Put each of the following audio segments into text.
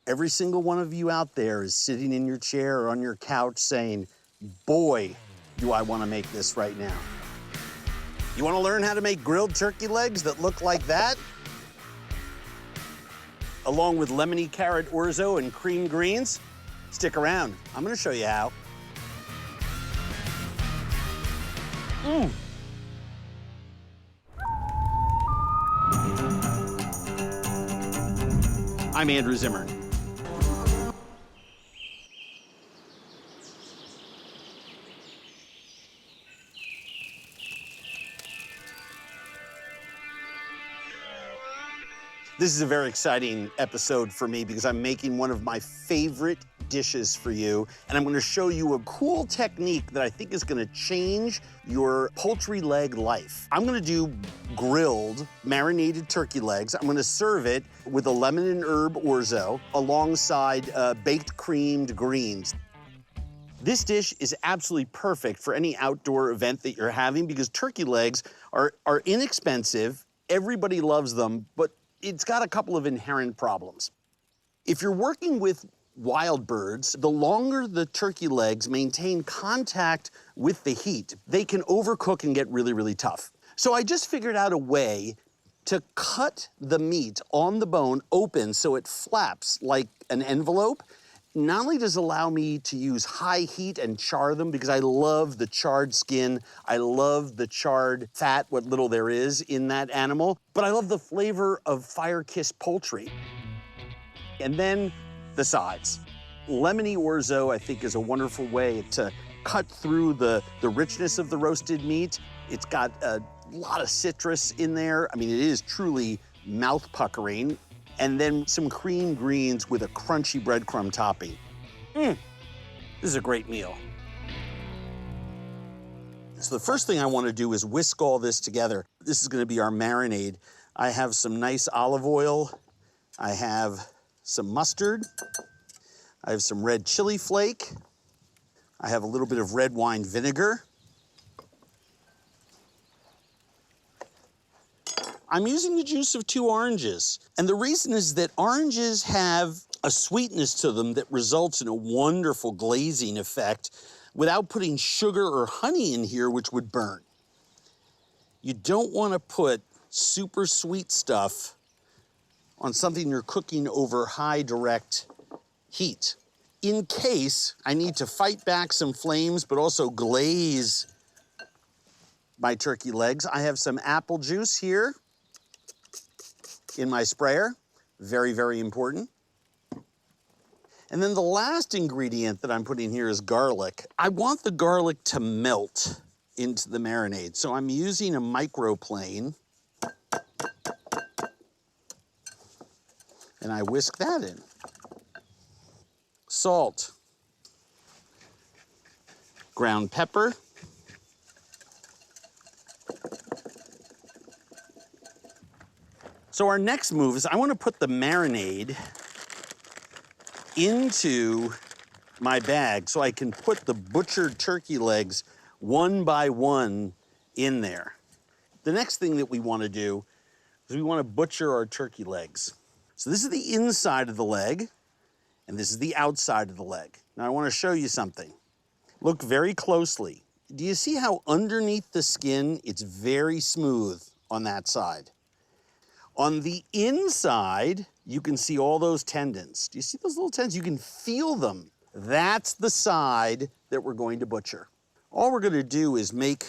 Every single one of you out there is sitting in your chair or on your couch saying, boy, do I want to make this right now. You want to learn how to make grilled turkey legs that look like that? Along with lemony carrot orzo and cream greens? Stick around. I'm going to show you how. I'm Andrew Zimmern. This is a very exciting episode for me because I'm making one of my favorite dishes for you, and I'm gonna show you a cool technique that I think is gonna change your poultry leg life. I'm gonna do grilled, marinated turkey legs. I'm gonna serve it with a lemon and herb orzo alongside baked creamed greens. This dish is absolutely perfect for any outdoor event that you're having because turkey legs are inexpensive, everybody loves them, but it's got a couple of inherent problems. If you're working with wild birds, the longer the turkey legs maintain contact with the heat, they can overcook and get really, really tough. So I just figured out a way to cut the meat on the bone open so it flaps like an envelope. Not only does it allow me to use high heat and char them because I love the charred skin, I love the charred fat, what little there is in that animal, but I love the flavor of fire-kissed poultry. And then the sides. Lemony orzo, I think, is a wonderful way to cut through the richness of the roasted meat. It's got a lot of citrus in there. I mean, it is truly mouth-puckering. And then some cream greens with a crunchy breadcrumb topping. This is a great meal. So the first thing I want to do is whisk all this together. This is going to be our marinade. I have some nice olive oil. I have some mustard. I have some red chili flake. I have a little bit of red wine vinegar. I'm using the juice of 2 oranges. And the reason is that oranges have a sweetness to them that results in a wonderful glazing effect without putting sugar or honey in here, which would burn. You don't want to put super sweet stuff on something you're cooking over high direct heat. In case I need to fight back some flames, but also glaze my turkey legs, I have some apple juice here in my sprayer. Very, very important. And then the last ingredient that I'm putting here is garlic. I want the garlic to melt into the marinade, so I'm using a microplane. And I whisk that in. Salt. Ground pepper. So our next move is I want to put the marinade into my bag so I can put the butchered turkey legs one by one in there. The next thing that we want to do is we want to butcher our turkey legs. So this is the inside of the leg, and this is the outside of the leg. Now I want to show you something. Look very closely. Do you see how underneath the skin, it's very smooth on that side? On the inside, you can see all those tendons. Do you see those little tendons? You can feel them. That's the side that we're going to butcher. All we're gonna do is make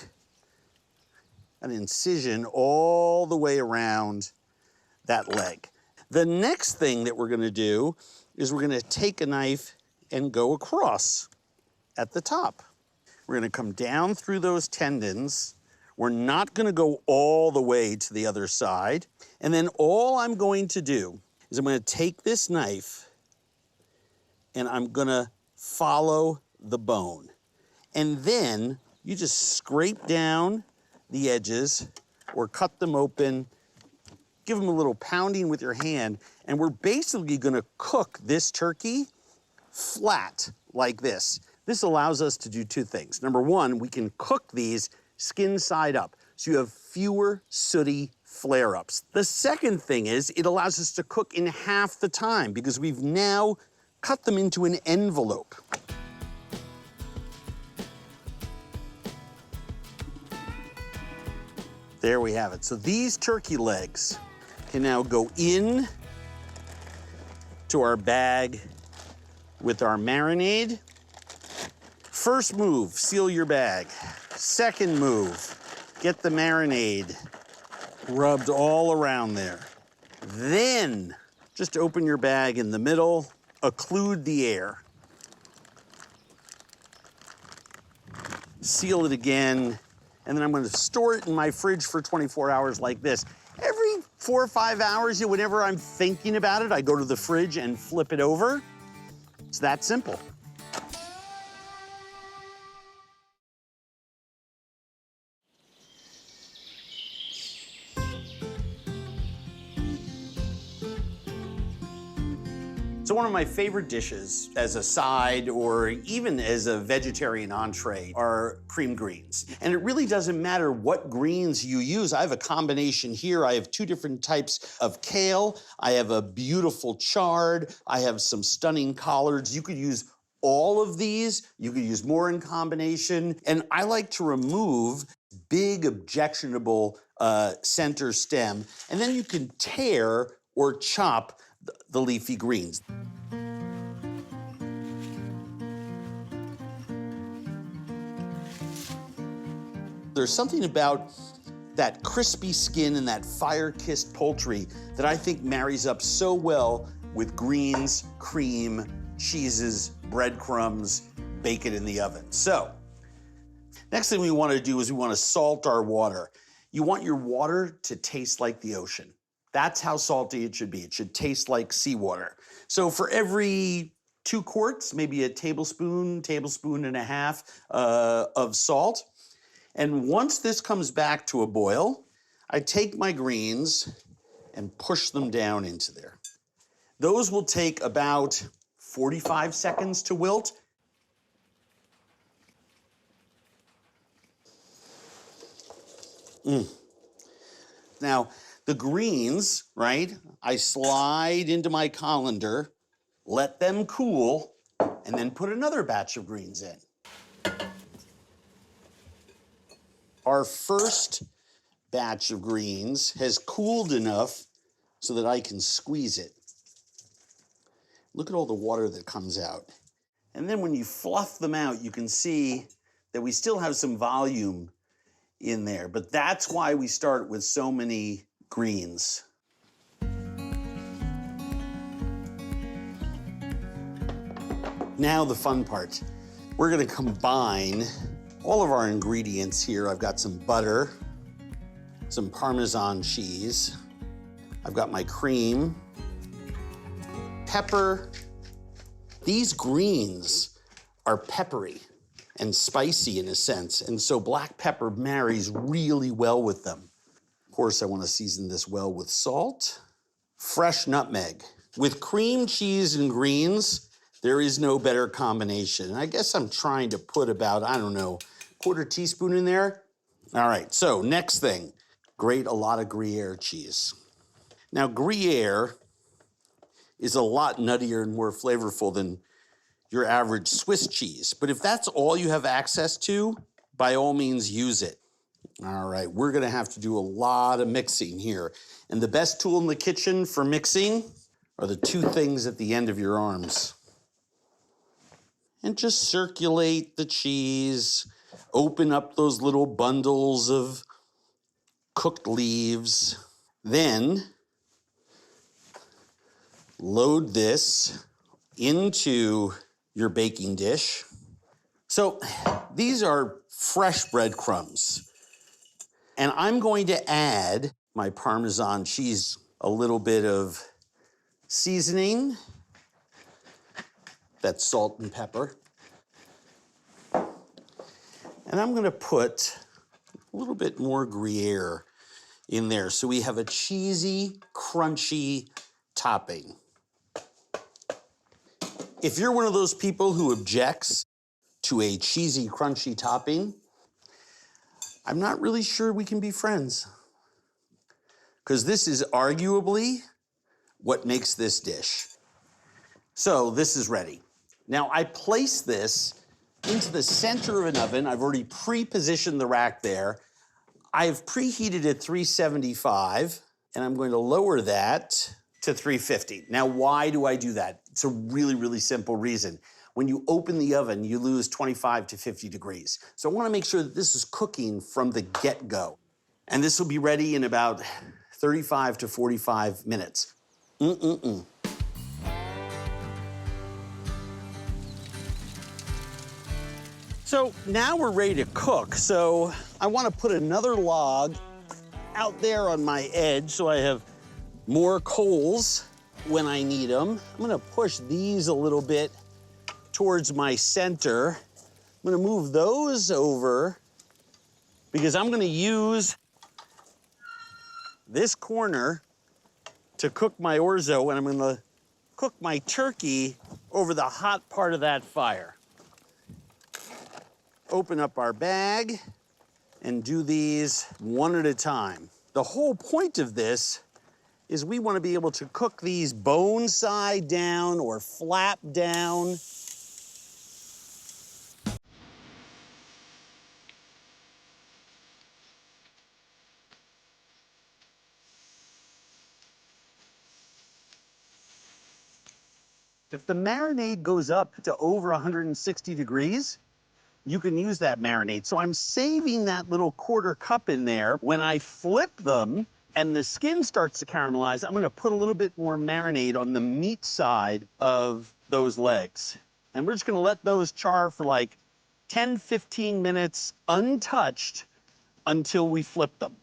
an incision all the way around that leg. The next thing that we're gonna do is we're gonna take a knife and go across at the top. We're gonna come down through those tendons. We're not gonna go all the way to the other side. And then all I'm going to do is I'm gonna take this knife and I'm gonna follow the bone. And then you just scrape down the edges or cut them open, give them a little pounding with your hand, and we're basically gonna cook this turkey flat like this. This allows us to do 2 things. Number 1, we can cook these skin side up, so you have fewer sooty flare-ups. The second thing is it allows us to cook in half the time because we've now cut them into an envelope. There we have it. So these turkey legs can now go in to our bag with our marinade. First move, seal your bag. Second move, get the marinade rubbed all around there. Then, just open your bag in the middle, occlude the air. Seal it again, and then I'm gonna store it in my fridge for 24 hours like this. Every 4 or 5 hours, whenever I'm thinking about it, I go to the fridge and flip it over. It's that simple. So one of my favorite dishes as a side or even as a vegetarian entree are cream greens. And it really doesn't matter what greens you use. I have a combination here. I have 2 different types of kale. I have a beautiful chard. I have some stunning collards. You could use all of these. You could use more in combination. And I like to remove big objectionable center stem. And then you can tear or chop the leafy greens. There's something about that crispy skin and that fire-kissed poultry that I think marries up so well with greens, cream, cheeses, breadcrumbs, bake it in the oven. So, next thing we want to do is we want to salt our water. You want your water to taste like the ocean. That's how salty it should be. It should taste like seawater. So for every 2 quarts, maybe a tablespoon and a half of salt. And once this comes back to a boil, I take my greens and push them down into there. Those will take about 45 seconds to wilt. Now, the greens, right, I slide into my colander, let them cool, and then put another batch of greens in. Our first batch of greens has cooled enough so that I can squeeze it. Look at all the water that comes out. And then when you fluff them out, you can see that we still have some volume in there, but that's why we start with so many greens. Now the fun part. We're gonna combine all of our ingredients here. I've got some butter, some Parmesan cheese. I've got my cream, pepper. These greens are peppery and spicy in a sense, and so black pepper marries really well with them. Of course, I want to season this well with salt, fresh nutmeg. With cream, cheese, and greens, there is no better combination. I guess I'm trying to put about, I don't know, 1/4 teaspoon in there. All right, so next thing, grate a lot of Gruyere cheese. Now, Gruyere is a lot nuttier and more flavorful than your average Swiss cheese. But if that's all you have access to, by all means, use it. All right, we're gonna have to do a lot of mixing here. And the best tool in the kitchen for mixing are the 2 things at the end of your arms. And just circulate the cheese, open up those little bundles of cooked leaves. Then load this into your baking dish. So these are fresh breadcrumbs. And I'm going to add my Parmesan cheese, a little bit of seasoning, that's salt and pepper. And I'm gonna put a little bit more Gruyere in there so we have a cheesy, crunchy topping. If you're one of those people who objects to a cheesy, crunchy topping, I'm not really sure we can be friends. because this is arguably what makes this dish. So this is ready. Now I place this into the center of an oven. I've already pre-positioned the rack there. I've preheated at 375, and I'm going to lower that to 350. Now, why do I do that? It's a really, really simple reason. When you open the oven, you lose 25 to 50 degrees. So I wanna make sure that this is cooking from the get-go. And this will be ready in about 35 to 45 minutes. So now we're ready to cook. So I wanna put another log out there on my edge so I have more coals when I need them. I'm gonna push these a little bit towards my center. I'm gonna move those over because I'm gonna use this corner to cook my orzo, and I'm gonna cook my turkey over the hot part of that fire. Open up our bag and do these one at a time. The whole point of this is we want to be able to cook these bone side down or flap down. If the marinade goes up to over 160 degrees, you can use that marinade. So I'm saving that little quarter cup in there. When I flip them and the skin starts to caramelize, I'm gonna put a little bit more marinade on the meat side of those legs. And we're just gonna let those char for like 10, 15 minutes untouched until we flip them.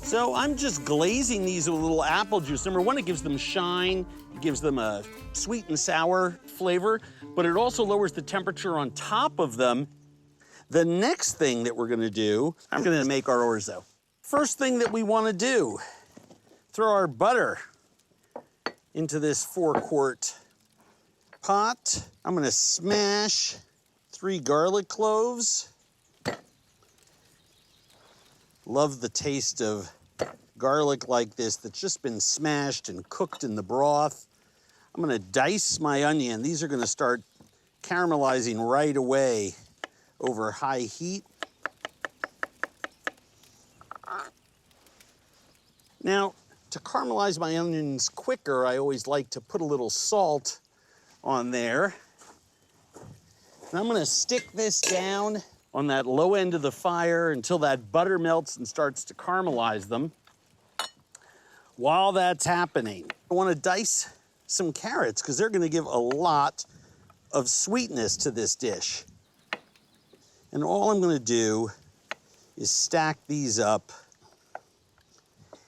So I'm just glazing these with a little apple juice. Number one, it gives them shine, it gives them a sweet and sour flavor, but it also lowers the temperature on top of them. The next thing that we're gonna do, I'm gonna make our orzo. First thing that we wanna do, throw our butter into this 4-quart pot. I'm gonna smash 3 garlic cloves. Love the taste of garlic like this that's just been smashed and cooked in the broth. I'm gonna dice my onion. These are gonna start caramelizing right away over high heat. Now, to caramelize my onions quicker, I always like to put a little salt on there. And I'm gonna stick this down on that low end of the fire until that butter melts and starts to caramelize them. While that's happening, I wanna dice some carrots because they're gonna give a lot of sweetness to this dish. And all I'm gonna do is stack these up,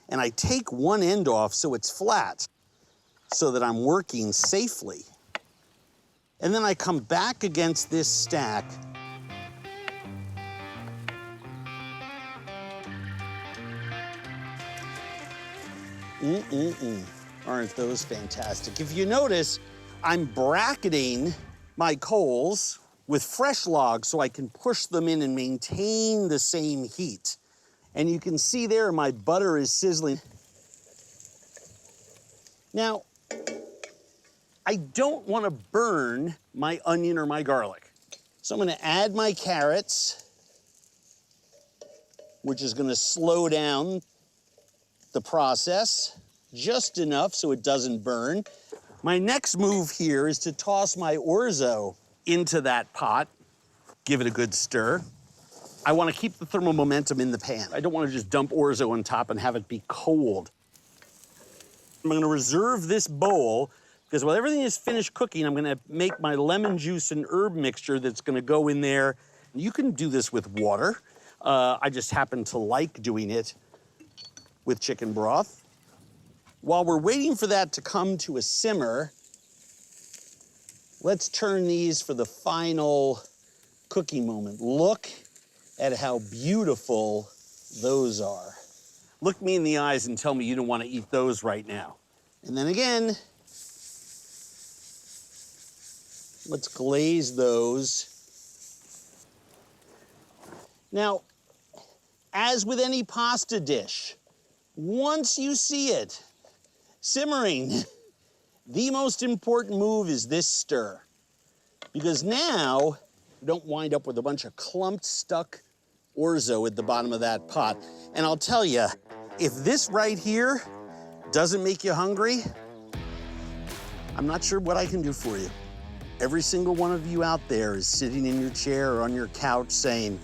and I take one end off so it's flat so that I'm working safely. And then I come back against this stack. Aren't those fantastic? If you notice, I'm bracketing my coals with fresh logs so I can push them in and maintain the same heat. And you can see there my butter is sizzling. Now, I don't want to burn my onion or my garlic. So I'm going to add my carrots, which is going to slow down the process just enough so it doesn't burn. My next move here is to toss my orzo into that pot, give it a good stir. I want to keep the thermal momentum in the pan. I don't want to just dump orzo on top and have it be cold. I'm going to reserve this bowl because while everything is finished cooking, I'm going to make my lemon juice and herb mixture that's going to go in there. You can do this with water. I just happen to like doing it with chicken broth. While we're waiting for that to come to a simmer, let's turn these for the final cooking moment. Look at how beautiful those are. Look me in the eyes and tell me you don't want to eat those right now. And then again, let's glaze those. Now, as with any pasta dish, once you see it simmering, the most important move is this stir. Because now, you don't wind up with a bunch of clumped, stuck orzo at the bottom of that pot. And I'll tell you, if this right here doesn't make you hungry, I'm not sure what I can do for you. Every single one of you out there is sitting in your chair or on your couch saying,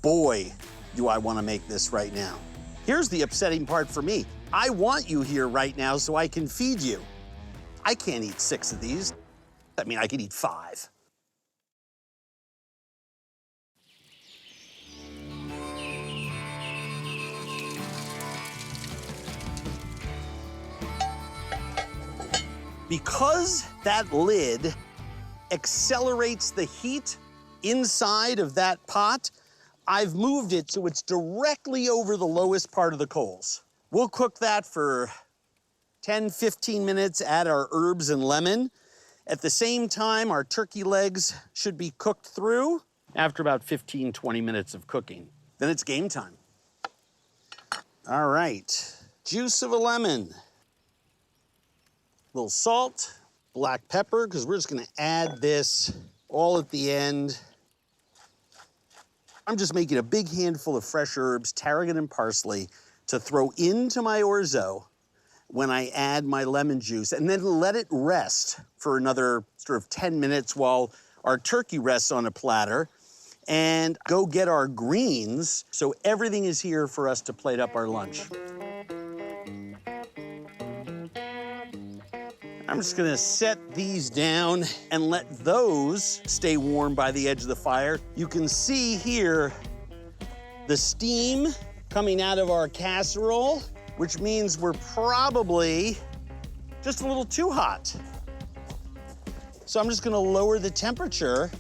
boy, do I want to make this right now. Here's the upsetting part for me. I want you here right now so I can feed you. I can't eat 6 of these. I mean, I could eat 5. Because that lid accelerates the heat inside of that pot, I've moved it so it's directly over the lowest part of the coals. We'll cook that for 10, 15 minutes, add our herbs and lemon. At the same time, our turkey legs should be cooked through. After about 15, 20 minutes of cooking, then it's game time. All right, juice of a lemon. A little salt, black pepper, because we're just gonna add this all at the end. I'm just making a big handful of fresh herbs, tarragon and parsley, to throw into my orzo when I add my lemon juice, and then let it rest for another sort of 10 minutes while our turkey rests on a platter, and go get our greens so everything is here for us to plate up our lunch. I'm just gonna set these down and let those stay warm by the edge of the fire. You can see here the steam coming out of our casserole, which means we're probably just a little too hot. So I'm just gonna lower the temperature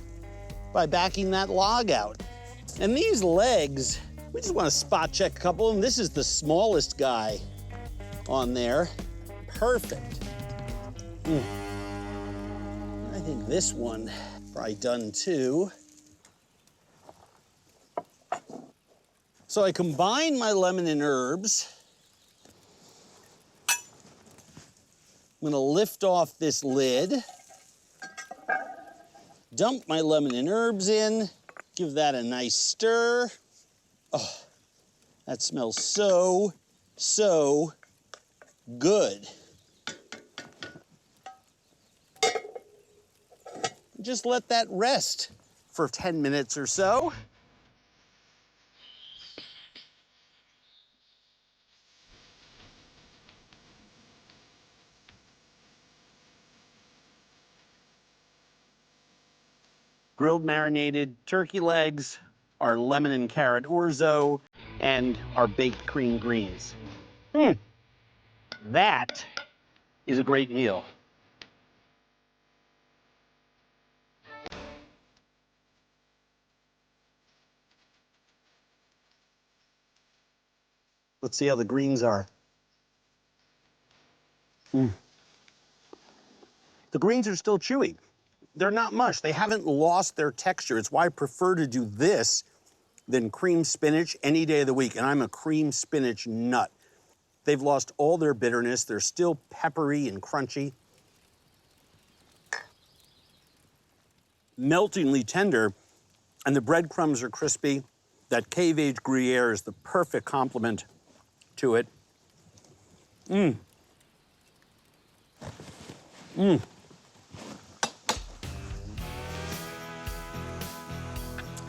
by backing that log out. And these legs, we just wanna spot check a couple of them. This is the smallest guy on there. Perfect. I think this one probably done too. So I combine my lemon and herbs. I'm gonna lift off this lid, dump my lemon and herbs in, give that a nice stir. Oh, that smells so, so good. Just let that rest for 10 minutes or so. Grilled marinated turkey legs, our lemon and carrot orzo, and our baked cream greens. That is a great meal. Let's see how the greens are. The greens are still chewy. They're not mush. They haven't lost their texture. It's why I prefer to do this than cream spinach any day of the week, and I'm a cream spinach nut. They've lost all their bitterness. They're still peppery and crunchy. Meltingly tender, and the breadcrumbs are crispy. That cave-aged Gruyere is the perfect complement to it.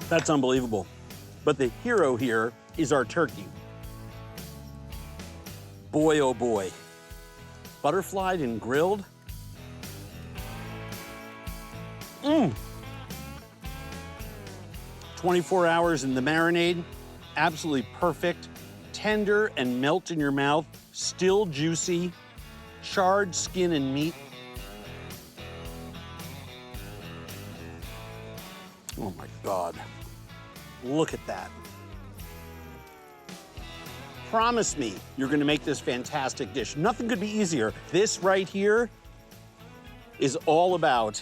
That's unbelievable. But the hero here is our turkey. Boy, oh boy. Butterflied and grilled. 24 hours in the marinade, absolutely perfect. Tender and melt in your mouth, still juicy, charred skin and meat. Oh my God. Look at that. Promise me you're gonna make this fantastic dish. Nothing could be easier. This right here is all about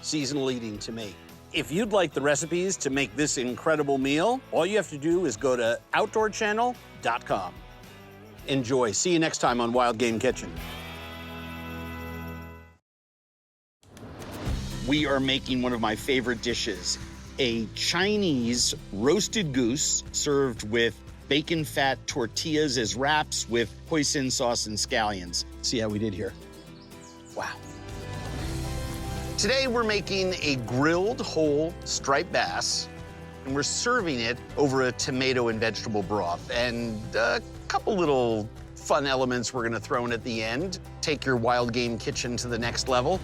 seasonal eating to me. If you'd like the recipes to make this incredible meal, all you have to do is go to outdoorchannel.com. Enjoy. See you next time on Wild Game Kitchen. We are making one of my favorite dishes, a Chinese roasted goose served with bacon fat tortillas as wraps with hoisin sauce and scallions. See how we did here? Wow. Today we're making a grilled whole striped bass, and we're serving it over a tomato and vegetable broth. And a couple little fun elements we're gonna throw in at the end. Take your Wild Game Kitchen to the next level.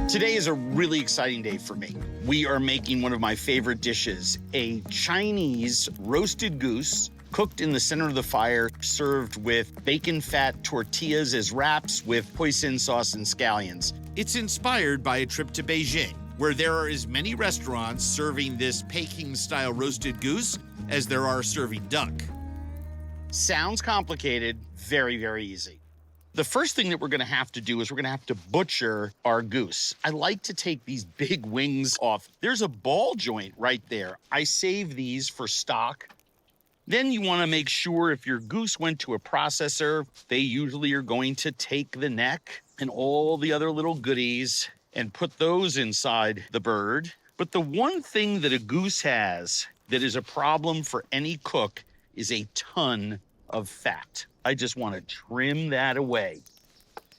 Today is a really exciting day for me. We are making one of my favorite dishes, a Chinese roasted goose cooked in the center of the fire, served with bacon fat tortillas as wraps with hoisin sauce and scallions. It's inspired by a trip to Beijing, where there are as many restaurants serving this Peking-style roasted goose as there are serving duck. Sounds complicated, very, very easy. The first thing that we're gonna have to do is we're gonna have to butcher our goose. I like to take these big wings off. There's a ball joint right there. I save these for stock. Then you wanna make sure if your goose went to a processor, they usually are going to take the neck and all the other little goodies and put those inside the bird. But the one thing that a goose has that is a problem for any cook is a ton of fat. I just want to trim that away.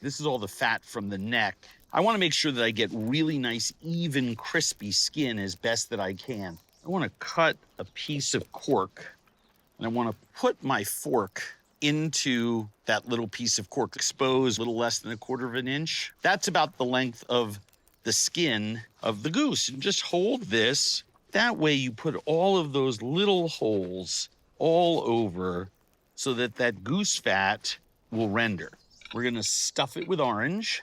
This is all the fat from the neck. I want to make sure that I get really nice, even, crispy skin as best that I can. I want to cut a piece of cork, and I want to put my fork into that little piece of cork, exposed a little less than 1/4 of an inch. That's about the length of the skin of the goose. And just hold this. That way you put all of those little holes all over so that that goose fat will render. We're gonna stuff it with orange.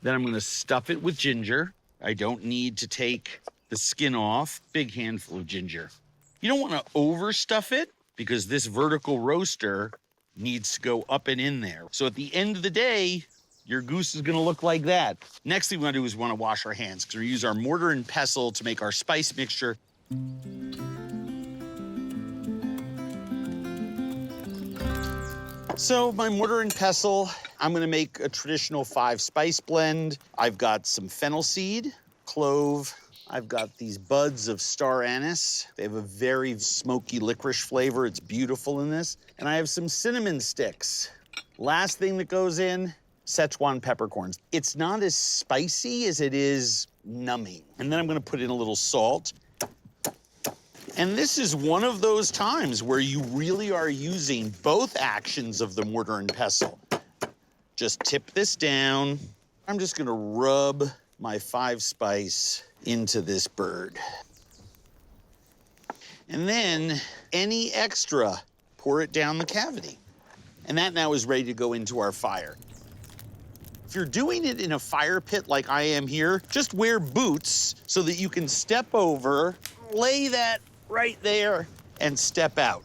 Then I'm gonna stuff it with ginger. I don't need to take the skin off. Big handful of ginger. You don't wanna overstuff it because this vertical roaster needs to go up and in there. So at the end of the day, your goose is gonna look like that. Next thing we wanna do is we wanna wash our hands because we use our mortar and pestle to make our spice mixture. So my mortar and pestle, I'm gonna make a traditional 5-spice blend. I've got some fennel seed, clove. I've got these buds of star anise. They have a very smoky licorice flavor. It's beautiful in this. And I have some cinnamon sticks. Last thing that goes in, Szechuan peppercorns. It's not as spicy as it is numbing. And then I'm gonna put in a little salt. And this is one of those times where you really are using both actions of the mortar and pestle. Just tip this down. I'm just gonna rub my 5-spice into this bird. And then any extra, pour it down the cavity. And that now is ready to go into our fire. If you're doing it in a fire pit like I am here, just wear boots so that you can step over, lay that right there, and step out.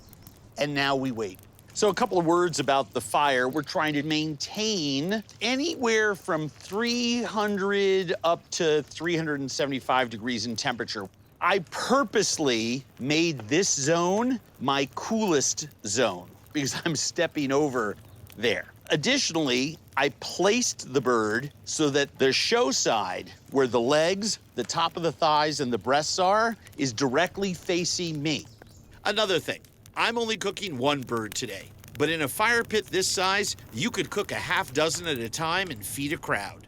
And now we wait. So a couple of words about the fire. We're trying to maintain anywhere from 300 up to 375 degrees in temperature. I purposely made this zone my coolest zone because I'm stepping over there. Additionally, I placed the bird so that the show side, where the legs, the top of the thighs, and the breasts are, is directly facing me. Another thing, I'm only cooking one bird today, but in a fire pit this size, you could cook a half dozen at a time and feed a crowd.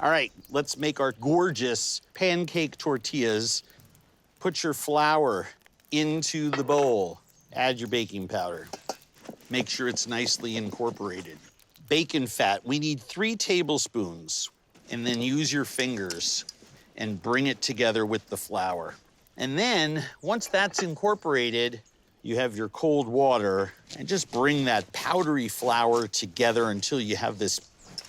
All right, let's make our gorgeous pancake tortillas. Put your flour into the bowl. Add your baking powder. Make sure it's nicely incorporated. Bacon fat, we need 3 tablespoons. And then use your fingers and bring it together with the flour. And then, once that's incorporated, you have your cold water, and just bring that powdery flour together until you have this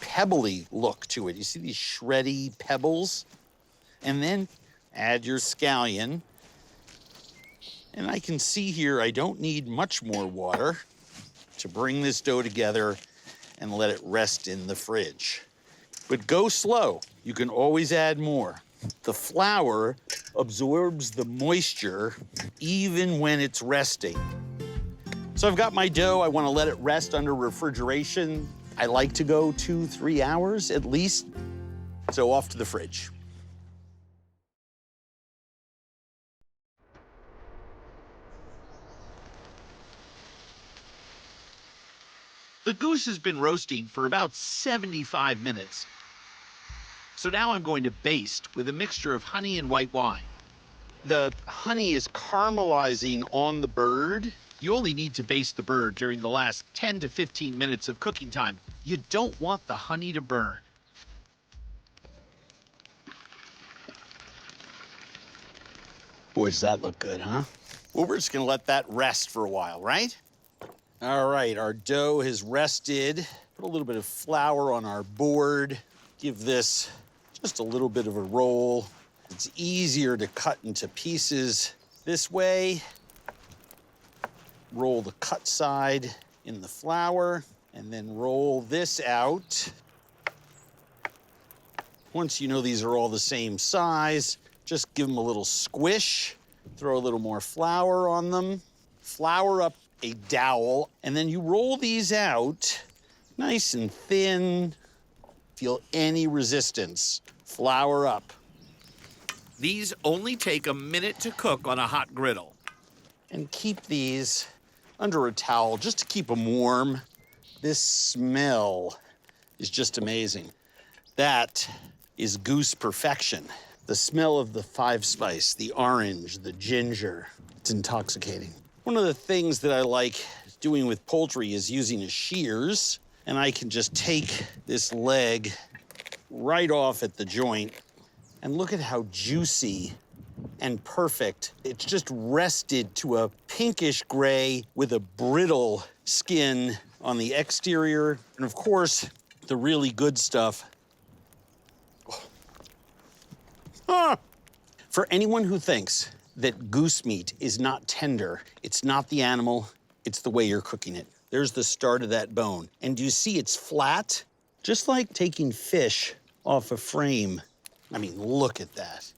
pebbly look to it. You see these shreddy pebbles? And then add your scallion. And I can see here I don't need much more water to bring this dough together and let it rest in the fridge. But go slow. You can always add more. The flour absorbs the moisture even when it's resting. So I've got my dough. I want to let it rest under refrigeration. I like to go 2-3 hours at least. So off to the fridge. The goose has been roasting for about 75 minutes. So now I'm going to baste with a mixture of honey and white wine. The honey is caramelizing on the bird. You only need to baste the bird during the last 10 to 15 minutes of cooking time. You don't want the honey to burn. Boy, does that look good, huh? Well, we're just gonna let that rest for a while, right? All right, our dough has rested. Put a little bit of flour on our board. Give this just a little bit of a roll. It's easier to cut into pieces this way. Roll the cut side in the flour, and then roll this out. Once you know these are all the same size, just give them a little squish. Throw a little more flour on them. Flour up a dowel, and then you roll these out nice and thin. Feel any resistance. Flour up. These only take a minute to cook on a hot griddle. And keep these under a towel just to keep them warm. This smell is just amazing. That is goose perfection. The smell of the 5-spice, the orange, the ginger, it's intoxicating. One of the things that I like doing with poultry is using a shears, and I can just take this leg right off at the joint, and look at how juicy and perfect. It's just rested to a pinkish gray with a brittle skin on the exterior. And of course, the really good stuff. Ah! For anyone who thinks that goose meat is not tender, it's not the animal, it's the way you're cooking it. There's the start of that bone. And do you see it's flat? Just like taking fish off a frame. I mean, look at that.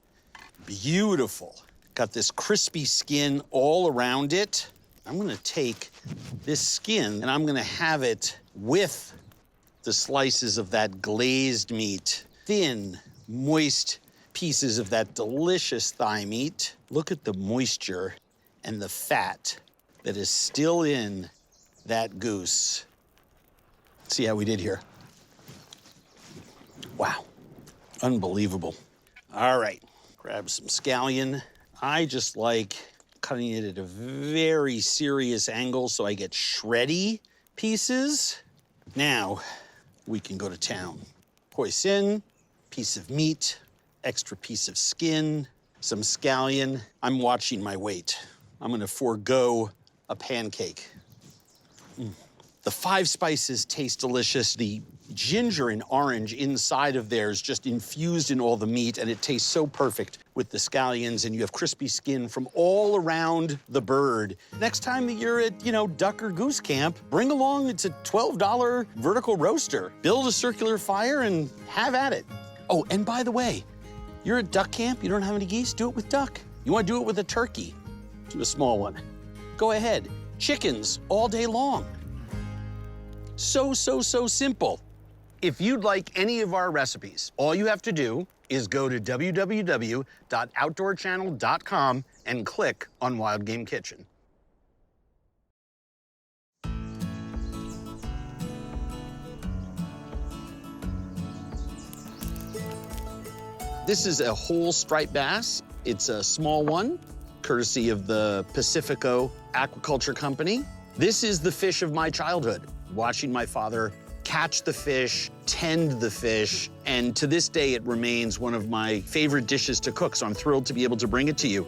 Beautiful. Got this crispy skin all around it. I'm gonna take this skin and I'm gonna have it with the slices of that glazed meat. Thin, moist pieces of that delicious thigh meat. Look at the moisture and the fat that is still in that goose. Let's see how we did here. Wow, unbelievable. All right, grab some scallion. I just like cutting it at a very serious angle so I get shreddy pieces. Now we can go to town. Hoisin, piece of meat, extra piece of skin, some scallion. I'm watching my weight. I'm gonna forego a pancake. The 5 spices taste delicious. The ginger and orange inside of there is just infused in all the meat, and it tastes so perfect with the scallions, and you have crispy skin from all around the bird. Next time that you're at, duck or goose camp, bring along, it's a $12 vertical roaster. Build a circular fire and have at it. Oh, and by the way, you're at duck camp, you don't have any geese, do it with duck. You wanna do it with a turkey, do a small one. Go ahead. Chickens all day long. So simple. If you'd like any of our recipes, all you have to do is go to www.outdoorchannel.com and click on Wild Game Kitchen. This is a whole striped bass. It's a small one, courtesy of the Pacifico Aquaculture Company. This is the fish of my childhood. Watching my father catch the fish, tend the fish, and to this day, it remains one of my favorite dishes to cook, so I'm thrilled to be able to bring it to you.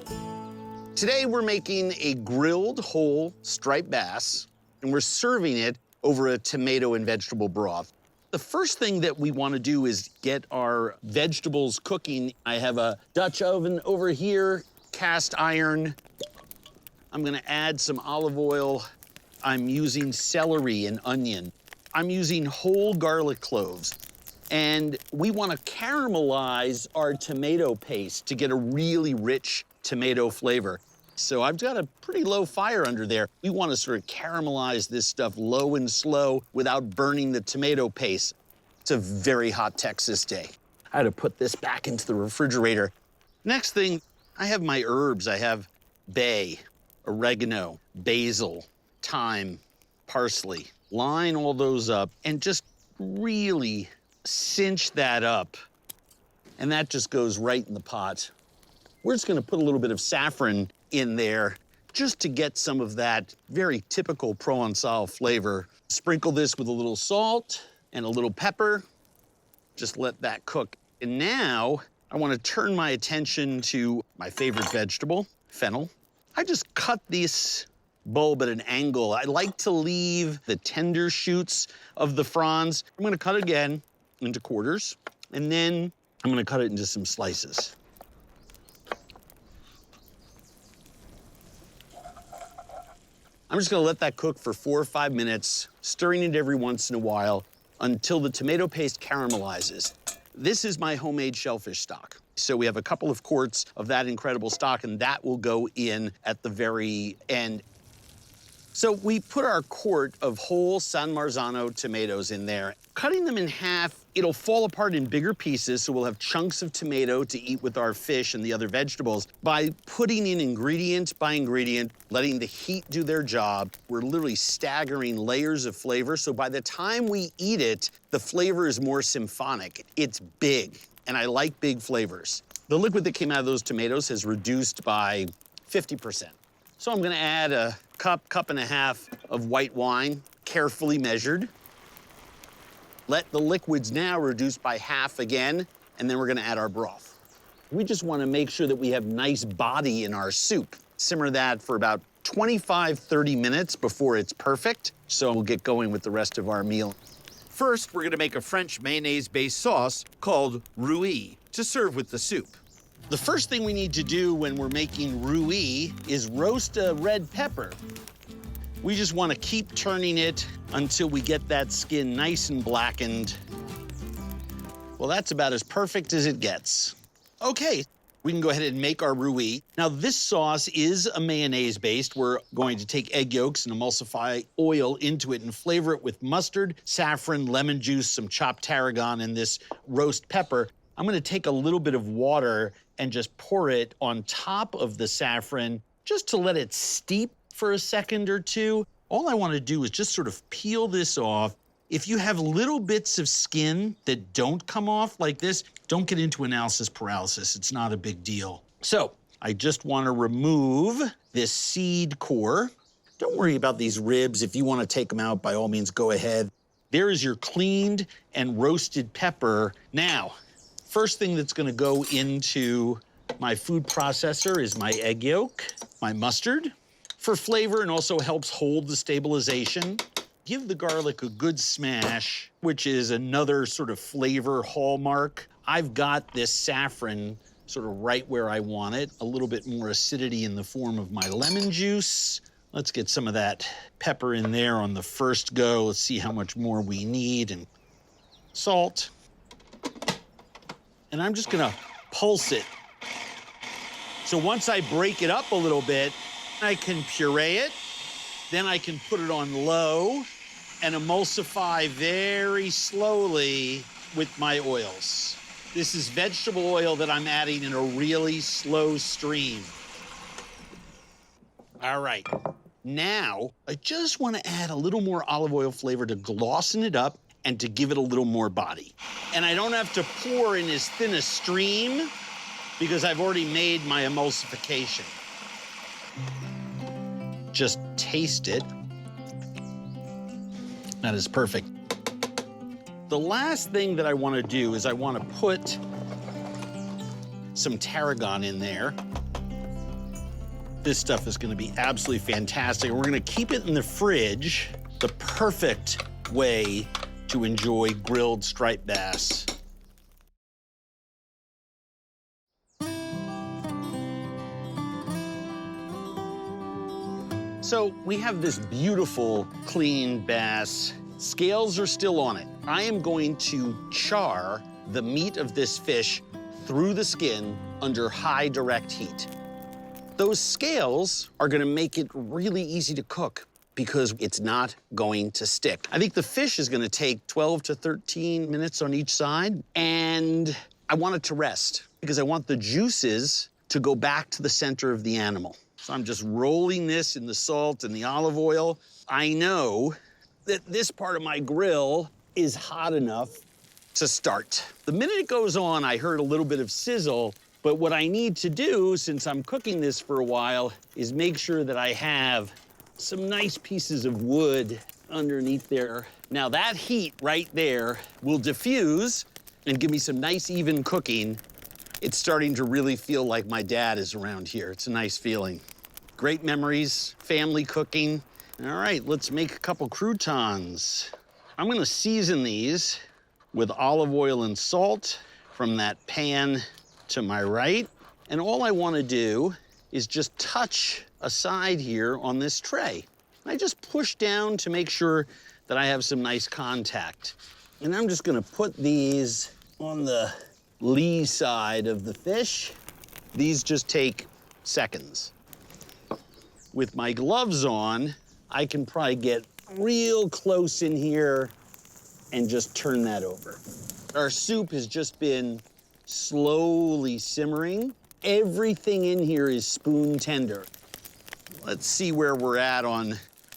Today, we're making a grilled whole striped bass, and we're serving it over a tomato and vegetable broth. The first thing that we want to do is get our vegetables cooking. I have a Dutch oven over here, cast iron. I'm gonna add some olive oil. I'm using celery and onion. I'm using whole garlic cloves. And we want to caramelize our tomato paste to get a really rich tomato flavor. So I've got a pretty low fire under there. We want to sort of caramelize this stuff low and slow without burning the tomato paste. It's a very hot Texas day. I had to put this back into the refrigerator. Next thing, I have my herbs. I have bay, oregano, basil, thyme, parsley. Line all those up and just really cinch that up. And that just goes right in the pot. We're just gonna put a little bit of saffron in there just to get some of that very typical Provençal flavor. Sprinkle this with a little salt and a little pepper. Just let that cook. And now I want to turn my attention to my favorite vegetable, fennel. I just cut this bulb at an angle. I like to leave the tender shoots of the fronds. I'm gonna cut it again into quarters, and then I'm gonna cut it into some slices. I'm just gonna let that cook for 4 or 5 minutes, stirring it every once in a while until the tomato paste caramelizes. This is my homemade shellfish stock. So we have a couple of quarts of that incredible stock, and that will go in at the very end. So we put our quart of whole San Marzano tomatoes in there. Cutting them in half, it'll fall apart in bigger pieces, so we'll have chunks of tomato to eat with our fish and the other vegetables. By putting in ingredient by ingredient, letting the heat do their job, we're literally staggering layers of flavor, so by the time we eat it, the flavor is more symphonic. It's big, and I like big flavors. The liquid that came out of those tomatoes has reduced by 50%. So I'm gonna add a cup and a half of white wine, carefully measured. Let the liquids now reduce by half again, and then we're gonna add our broth. We just wanna make sure that we have nice body in our soup. Simmer that for about 25, 30 minutes before it's perfect, so we'll get going with the rest of our meal. First, we're gonna make a French mayonnaise-based sauce called rouille to serve with the soup. The first thing we need to do when we're making rouille is roast a red pepper. We just want to keep turning it until we get that skin nice and blackened. Well, that's about as perfect as it gets. Okay, we can go ahead and make our rouille. Now, this sauce is a mayonnaise-based. We're going to take egg yolks and emulsify oil into it and flavor it with mustard, saffron, lemon juice, some chopped tarragon, and this roast pepper. I'm gonna take a little bit of water and just pour it on top of the saffron just to let it steep for a second or two. All I wanna do is just sort of peel this off. If you have little bits of skin that don't come off like this, don't get into analysis paralysis. It's not a big deal. So I just wanna remove this seed core. Don't worry about these ribs. If you wanna take them out, by all means, go ahead. There is your cleaned and roasted pepper. Now, first thing that's gonna go into my food processor is my egg yolk, my mustard, for flavor and also helps hold the stabilization. Give the garlic a good smash, which is another sort of flavor hallmark. I've got this saffron sort of right where I want it, a little bit more acidity in the form of my lemon juice. Let's get some of that pepper in there on the first go. Let's see how much more we need, and salt. And I'm just gonna pulse it. So once I break it up a little bit, I can puree it. Then I can put it on low and emulsify very slowly with my oils. This is vegetable oil that I'm adding in a really slow stream. All right, now I just wanna add a little more olive oil flavor to glossen it up and to give it a little more body. And I don't have to pour in as thin a stream because I've already made my emulsification. Just taste it. That is perfect. The last thing that I want to do is I want to put some tarragon in there. This stuff is going to be absolutely fantastic. We're going to keep it in the fridge, the perfect way to enjoy grilled striped bass. So we have this beautiful, clean bass. Scales are still on it. I am going to char the meat of this fish through the skin under high direct heat. Those scales are gonna make it really easy to cook because it's not going to stick. I think the fish is gonna take 12 to 13 minutes on each side, and I want it to rest because I want the juices to go back to the center of the animal. So I'm just rolling this in the salt and the olive oil. I know that this part of my grill is hot enough to start. The minute it goes on, I heard a little bit of sizzle, but what I need to do, since I'm cooking this for a while, is make sure that I have some nice pieces of wood underneath there. Now that heat right there will diffuse and give me some nice even cooking. It's starting to really feel like my dad is around here. It's a nice feeling. Great memories, family cooking. All right, let's make a couple croutons. I'm gonna season these with olive oil and salt from that pan to my right. And all I wanna do is just touch a side here on this tray. And I just push down to make sure that I have some nice contact. And I'm just gonna put these on the lee side of the fish. These just take seconds. With my gloves on, I can probably get real close in here and just turn that over. Our soup has just been slowly simmering. Everything in here is spoon tender. Let's see where we're at on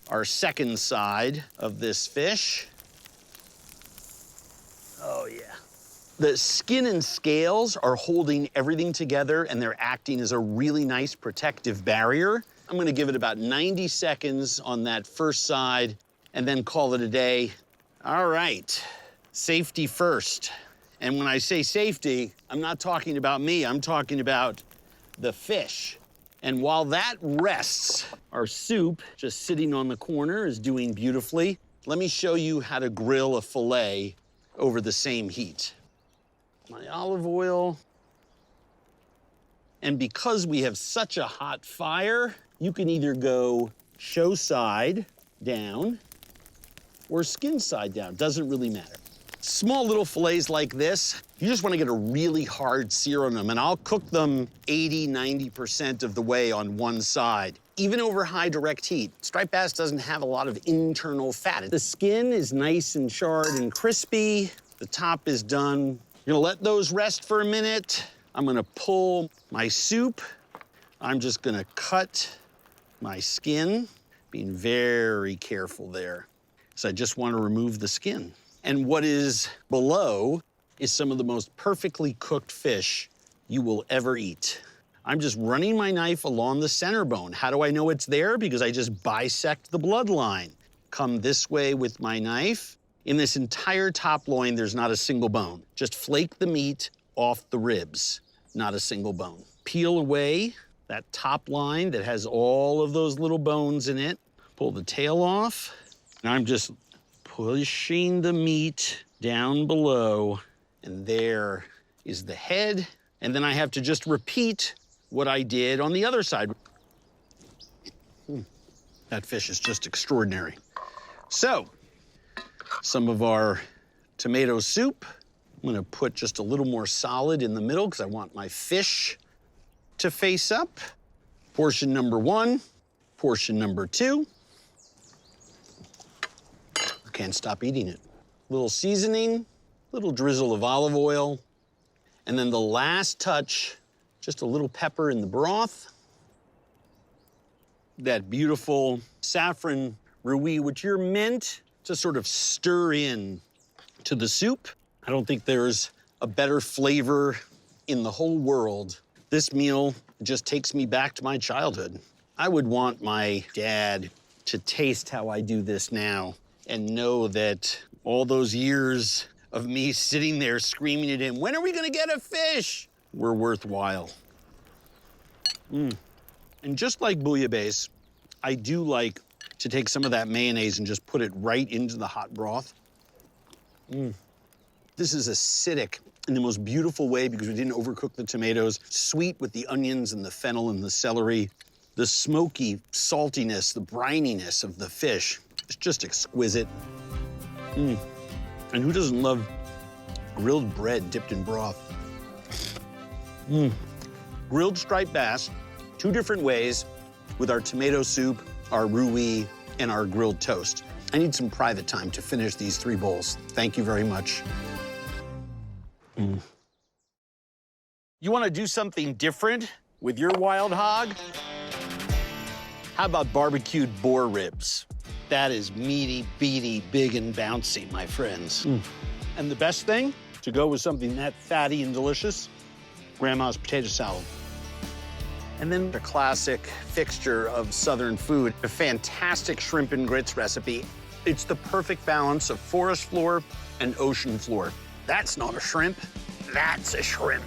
our second side of this fish. Oh, yeah. The skin and scales are holding everything together, and they're acting as a really nice protective barrier. I'm gonna give it about 90 seconds on that first side and then call it a day. All right, safety first. And when I say safety, I'm not talking about me, I'm talking about the fish. And while that rests, our soup, just sitting on the corner, is doing beautifully. Let me show you how to grill a filet over the same heat. My olive oil. And because we have such a hot fire, you can either go show side down or skin side down. Doesn't really matter. Small little fillets like this, you just want to get a really hard sear on them, and I'll cook them 80, 90% of the way on one side, even over high direct heat. Striped bass doesn't have a lot of internal fat. The skin is nice and charred and crispy. The top is done. You're gonna let those rest for a minute. I'm gonna pull my soup. I'm just gonna cut my skin, being very careful there. So I just want to remove the skin. And what is below is some of the most perfectly cooked fish you will ever eat. I'm just running my knife along the center bone. How do I know it's there? Because I just bisect the bloodline. Come this way with my knife. In this entire top loin, there's not a single bone. Just flake the meat off the ribs, not a single bone. Peel away that top line that has all of those little bones in it. Pull the tail off. And I'm just pushing the meat down below, and there is the head. And then I have to just repeat what I did on the other side. That fish is just extraordinary. So, some of our tomato soup. I'm gonna put just a little more solid in the middle because I want my fish to face up. Portion number one, portion number two. Can't stop eating it. Little seasoning, little drizzle of olive oil, and then the last touch, just a little pepper in the broth. That beautiful saffron roux, which you're meant to sort of stir in to the soup. I don't think there's a better flavor in the whole world. This meal just takes me back to my childhood. I would want my dad to taste how I do this now and know that all those years of me sitting there screaming at him, when are we gonna get a fish? Were worthwhile. And just like bouillabaisse, I do like to take some of that mayonnaise and just put it right into the hot broth. This is acidic in the most beautiful way because we didn't overcook the tomatoes. Sweet with the onions and the fennel and the celery. The smoky saltiness, the brininess of the fish. It's just exquisite. And who doesn't love grilled bread dipped in broth? Grilled striped bass, 2 different ways with our tomato soup, our roux, and our grilled toast. I need some private time to finish these 3 bowls. Thank you very much. You want to do something different with your wild hog? How about barbecued boar ribs? That is meaty, beady, big, and bouncy, my friends. And the best thing, to go with something that fatty and delicious, Grandma's potato salad. And then the classic fixture of Southern food, a fantastic shrimp and grits recipe. It's the perfect balance of forest floor and ocean floor. That's not a shrimp, that's a shrimp.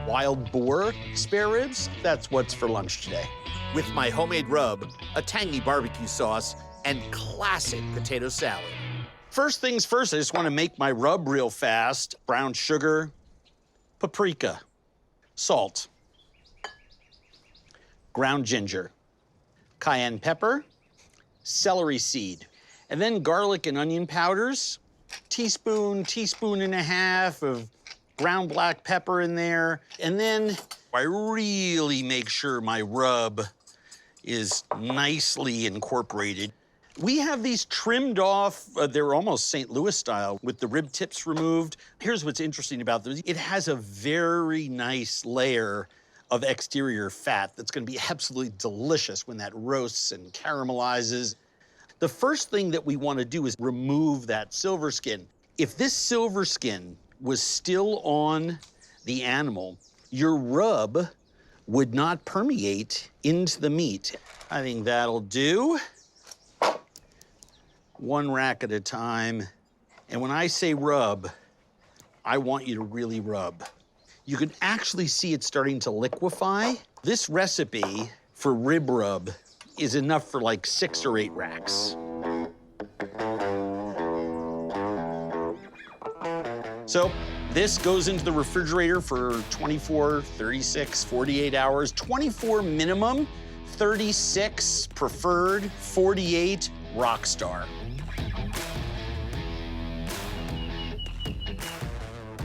Wild boar spare ribs, that's what's for lunch today. With my homemade rub, a tangy barbecue sauce, and classic potato salad. First things first, I just want to make my rub real fast. Brown sugar, paprika, salt, ground ginger, cayenne pepper, celery seed, and then garlic and onion powders. Teaspoon and a half of ground black pepper in there. And then I really make sure my rub is nicely incorporated. We have these trimmed off, they're almost St. Louis style, with the rib tips removed. Here's what's interesting about those. It has a very nice layer of exterior fat that's gonna be absolutely delicious when that roasts and caramelizes. The first thing that we wanna do is remove that silver skin. If this silver skin was still on the animal, your rub would not permeate into the meat. I think that'll do. 1 rack at a time. And when I say rub, I want you to really rub. You can actually see it starting to liquefy. This recipe for rib rub is enough for like 6 or 8 racks. So this goes into the refrigerator for 24, 36, 48 hours. 24 minimum, 36 preferred, 48 rock star.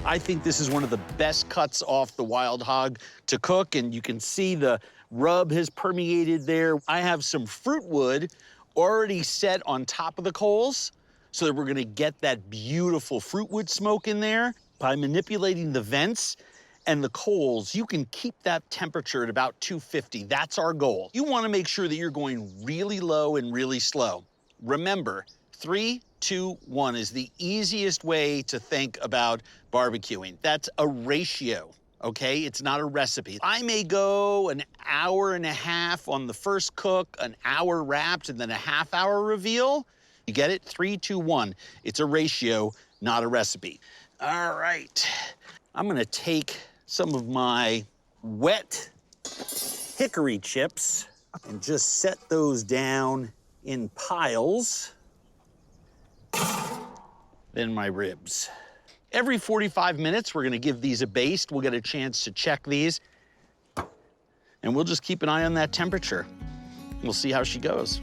I think this is one of the best cuts off the wild hog to cook, and you can see the rub has permeated there. I have some fruit wood already set on top of the coals so that we're gonna get that beautiful fruit wood smoke in there. By manipulating the vents and the coals, you can keep that temperature at about 250. That's our goal. You wanna make sure that you're going really low and really slow. Remember, 3, 2, 1 is the easiest way to think about barbecuing. That's a ratio, okay? It's not a recipe. I may go an hour and a half on the first cook, an hour wrapped, and then a half-hour reveal. You get it? 3, 2, 1. It's a ratio, not a recipe. All right. I'm gonna take some of my wet hickory chips and just set those down in piles. Then my ribs. Every 45 minutes, we're gonna give these a baste. We'll get a chance to check these. And we'll just keep an eye on that temperature. We'll see how she goes.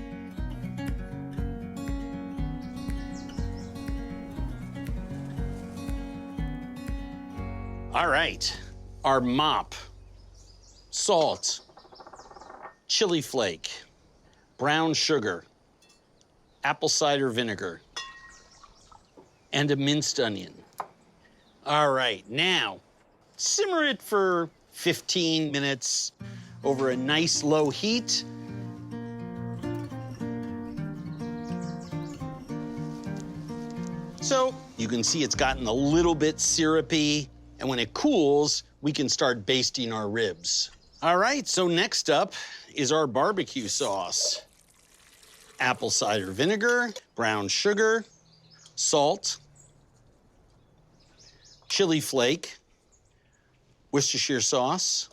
All right, our mop, salt, chili flake, brown sugar, apple cider vinegar, and a minced onion. All right, now simmer it for 15 minutes over a nice low heat. So you can see it's gotten a little bit syrupy. And when it cools, we can start basting our ribs. All right, so next up is our barbecue sauce. Apple cider vinegar, brown sugar, salt, chili flake, Worcestershire sauce.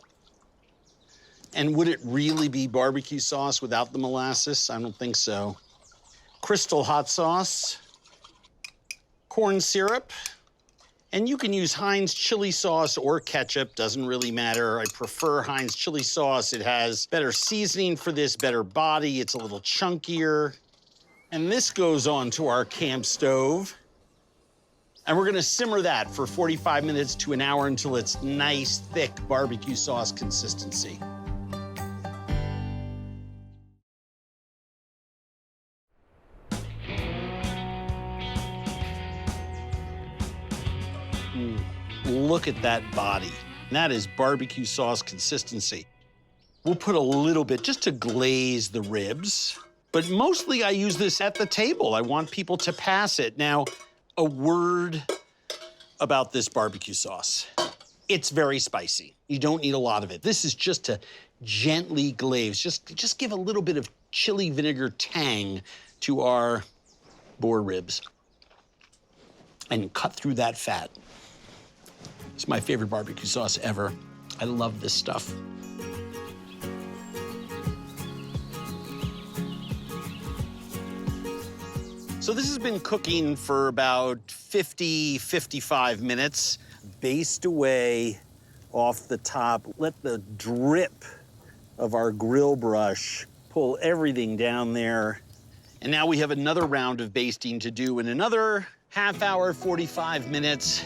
And would it really be barbecue sauce without the molasses? I don't think so. Crystal hot sauce, corn syrup, and you can use Heinz chili sauce or ketchup, doesn't really matter. I prefer Heinz chili sauce. It has better seasoning for this, better body. It's a little chunkier. And this goes onto our camp stove. And we're gonna simmer that for 45 minutes to an hour until it's nice, thick barbecue sauce consistency. Look at that body. That is barbecue sauce consistency. We'll put a little bit just to glaze the ribs, but mostly I use this at the table. I want people to pass it. Now, a word about this barbecue sauce. It's very spicy. You don't need a lot of it. This is just to gently glaze, just give a little bit of chili vinegar tang to our boar ribs and cut through that fat. It's my favorite barbecue sauce ever. I love this stuff. So this has been cooking for about 50, 55 minutes. Baste away off the top. Let the drip of our grill brush pull everything down there. And now we have another round of basting to do in another half hour, 45 minutes.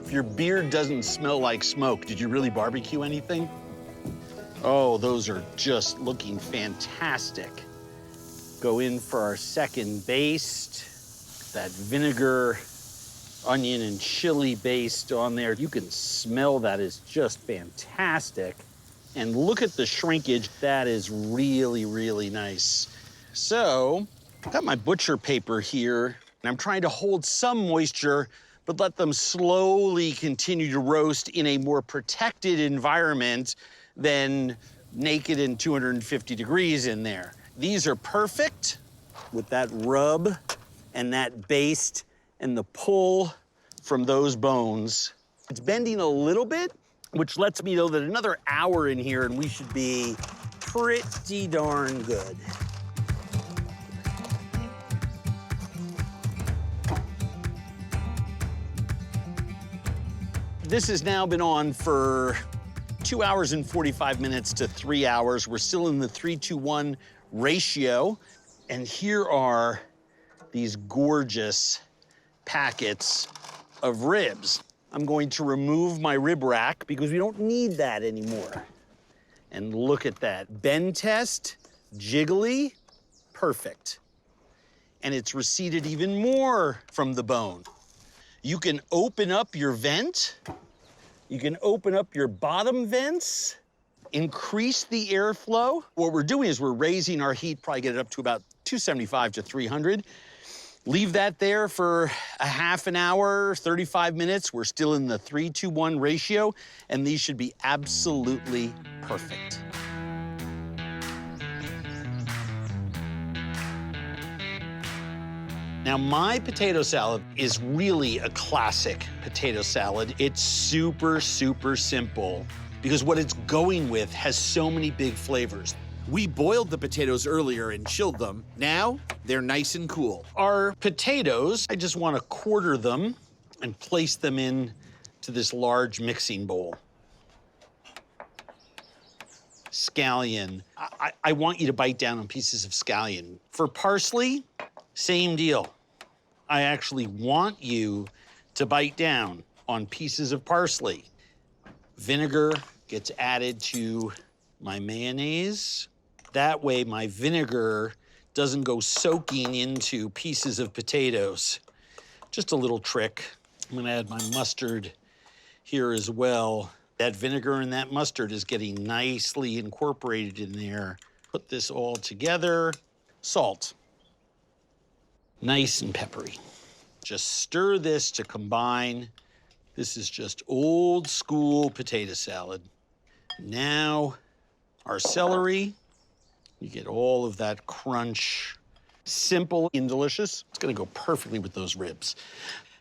If your beard doesn't smell like smoke, did you really barbecue anything? Oh, those are just looking fantastic. Go in for our second baste. That vinegar, onion, and chili baste on there. You can smell that is just fantastic. And look at the shrinkage. That is really, really nice. So, I've got my butcher paper here, and I'm trying to hold some moisture but let them slowly continue to roast in a more protected environment than naked and 250 degrees in there. These are perfect with that rub and that baste and the pull from those bones. It's bending a little bit, which lets me know that another hour in here and we should be pretty darn good. This has now been on for 2 hours and 45 minutes to 3 hours. We're still in the 3-to-1 ratio. And here are these gorgeous packets of ribs. I'm going to remove my rib rack because we don't need that anymore. And look at that. Bend test, jiggly, perfect. And it's receded even more from the bone. You can open up your vent. You can open up your bottom vents, increase the airflow. What we're doing is we're raising our heat, probably get it up to about 275 to 300. Leave that there for a half an hour, 35 minutes. We're still in the 3-to-1 ratio, and these should be absolutely perfect. Now, my potato salad is really a classic potato salad. It's super, super simple because what it's going with has so many big flavors. We boiled the potatoes earlier and chilled them. Now, they're nice and cool. Our potatoes, I just want to quarter them and place them in to this large mixing bowl. Scallion. I want you to bite down on pieces of scallion. For parsley, same deal. I actually want you to bite down on pieces of parsley. Vinegar gets added to my mayonnaise. That way my vinegar doesn't go soaking into pieces of potatoes. Just a little trick. I'm gonna add my mustard here as well. That vinegar and that mustard is getting nicely incorporated in there. Put this all together. Salt. Nice and peppery. Just stir this to combine. This is just old school potato salad. Now, our celery. You get all of that crunch. Simple and delicious. It's gonna go perfectly with those ribs.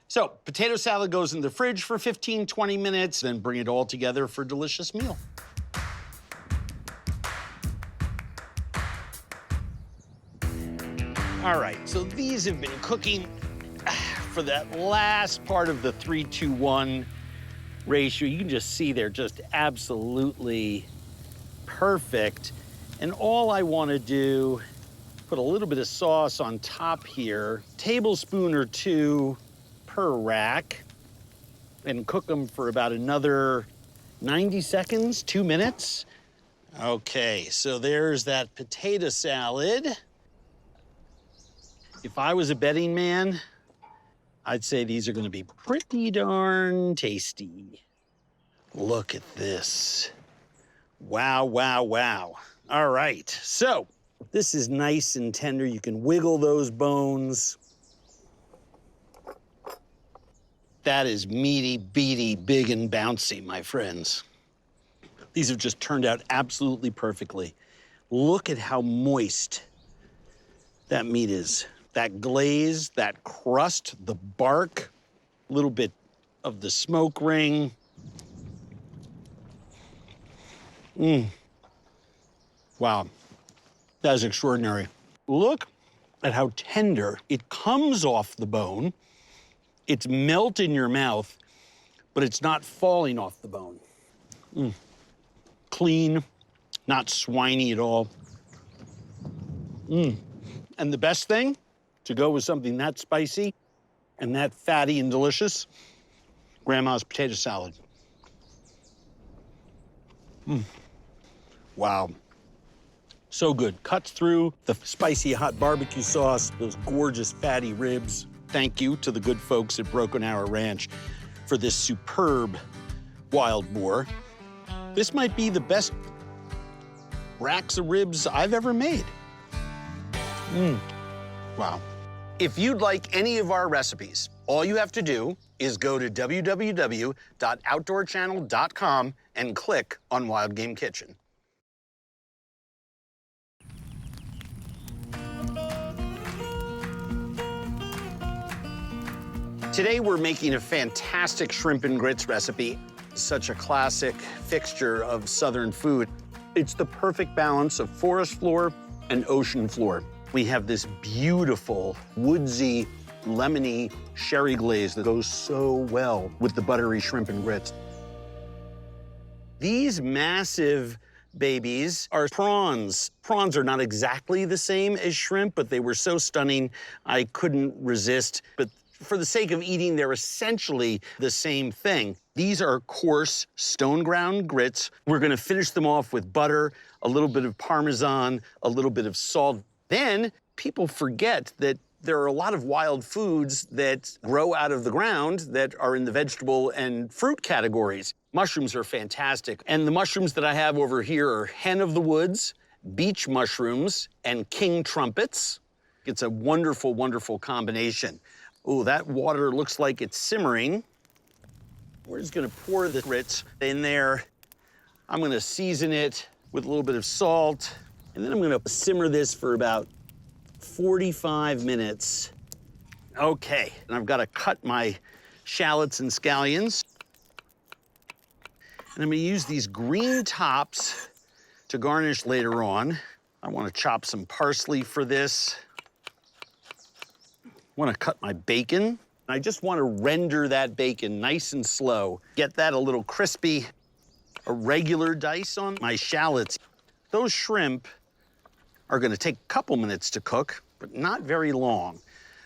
So, potato salad goes in the fridge for 15, 20 minutes, then bring it all together for a delicious meal. All right, so these have been cooking for that last part of the 3-2-1 ratio. You can just see they're just absolutely perfect. And all I want to do, put a little bit of sauce on top here, tablespoon or two per rack, and cook them for about another 90 seconds, 2 minutes. Okay, so there's that potato salad. If I was a betting man, I'd say these are gonna be pretty darn tasty. Look at this. Wow, wow, wow. All right, so this is nice and tender. You can wiggle those bones. That is meaty, beady, big and bouncy, my friends. These have just turned out absolutely perfectly. Look at how moist that meat is. That glaze, that crust, the bark, a little bit of the smoke ring. Wow, that is extraordinary. Look at how tender it comes off the bone. It's melt in your mouth, but it's not falling off the bone. Clean, not swiney at all. And the best thing, to go with something that spicy and that fatty and delicious, Grandma's potato salad. Wow. So good. Cuts through the spicy hot barbecue sauce, those gorgeous fatty ribs. Thank you to the good folks at Broken Arrow Ranch for this superb wild boar. This might be the best racks of ribs I've ever made. Wow. If you'd like any of our recipes, all you have to do is go to www.outdoorchannel.com and click on Wild Game Kitchen. Today we're making a fantastic shrimp and grits recipe. Such a classic fixture of Southern food. It's the perfect balance of forest floor and ocean floor. We have this beautiful, woodsy, lemony sherry glaze that goes so well with the buttery shrimp and grits. These massive babies are prawns. Prawns are not exactly the same as shrimp, but they were so stunning, I couldn't resist. But for the sake of eating, they're essentially the same thing. These are coarse, stone-ground grits. We're gonna finish them off with butter, a little bit of Parmesan, a little bit of salt. Then people forget that there are a lot of wild foods that grow out of the ground that are in the vegetable and fruit categories. Mushrooms are fantastic. And the mushrooms that I have over here are hen of the woods, beach mushrooms, and king trumpets. It's a wonderful, wonderful combination. Oh, that water looks like it's simmering. We're just gonna pour the grits in there. I'm gonna season it with a little bit of salt, and then I'm gonna simmer this for about 45 minutes. Okay, and I've gotta cut my shallots and scallions. And I'm gonna use these green tops to garnish later on. I wanna chop some parsley for this. I wanna cut my bacon. I just wanna render that bacon nice and slow. Get that a little crispy. A regular dice on my shallots. Those shrimp are gonna take a couple minutes to cook, but not very long.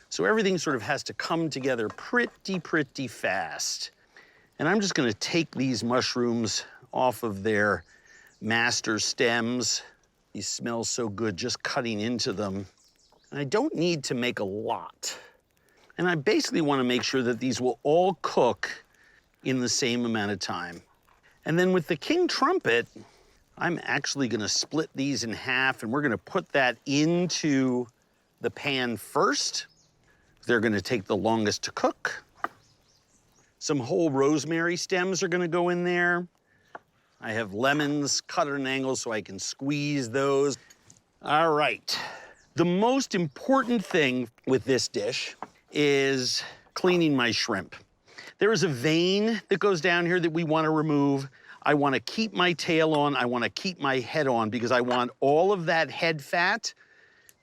So everything sort of has to come together pretty fast. And I'm just gonna take these mushrooms off of their master stems. These smell so good just cutting into them. And I don't need to make a lot. And I basically wanna make sure that these will all cook in the same amount of time. And then with the king trumpet, I'm actually gonna split these in half and we're gonna put that into the pan first. They're gonna take the longest to cook. Some whole rosemary stems are gonna go in there. I have lemons cut at an angle so I can squeeze those. All right. The most important thing with this dish is cleaning my shrimp. There is a vein that goes down here that we want to remove. I want to keep my tail on. I want to keep my head on because I want all of that head fat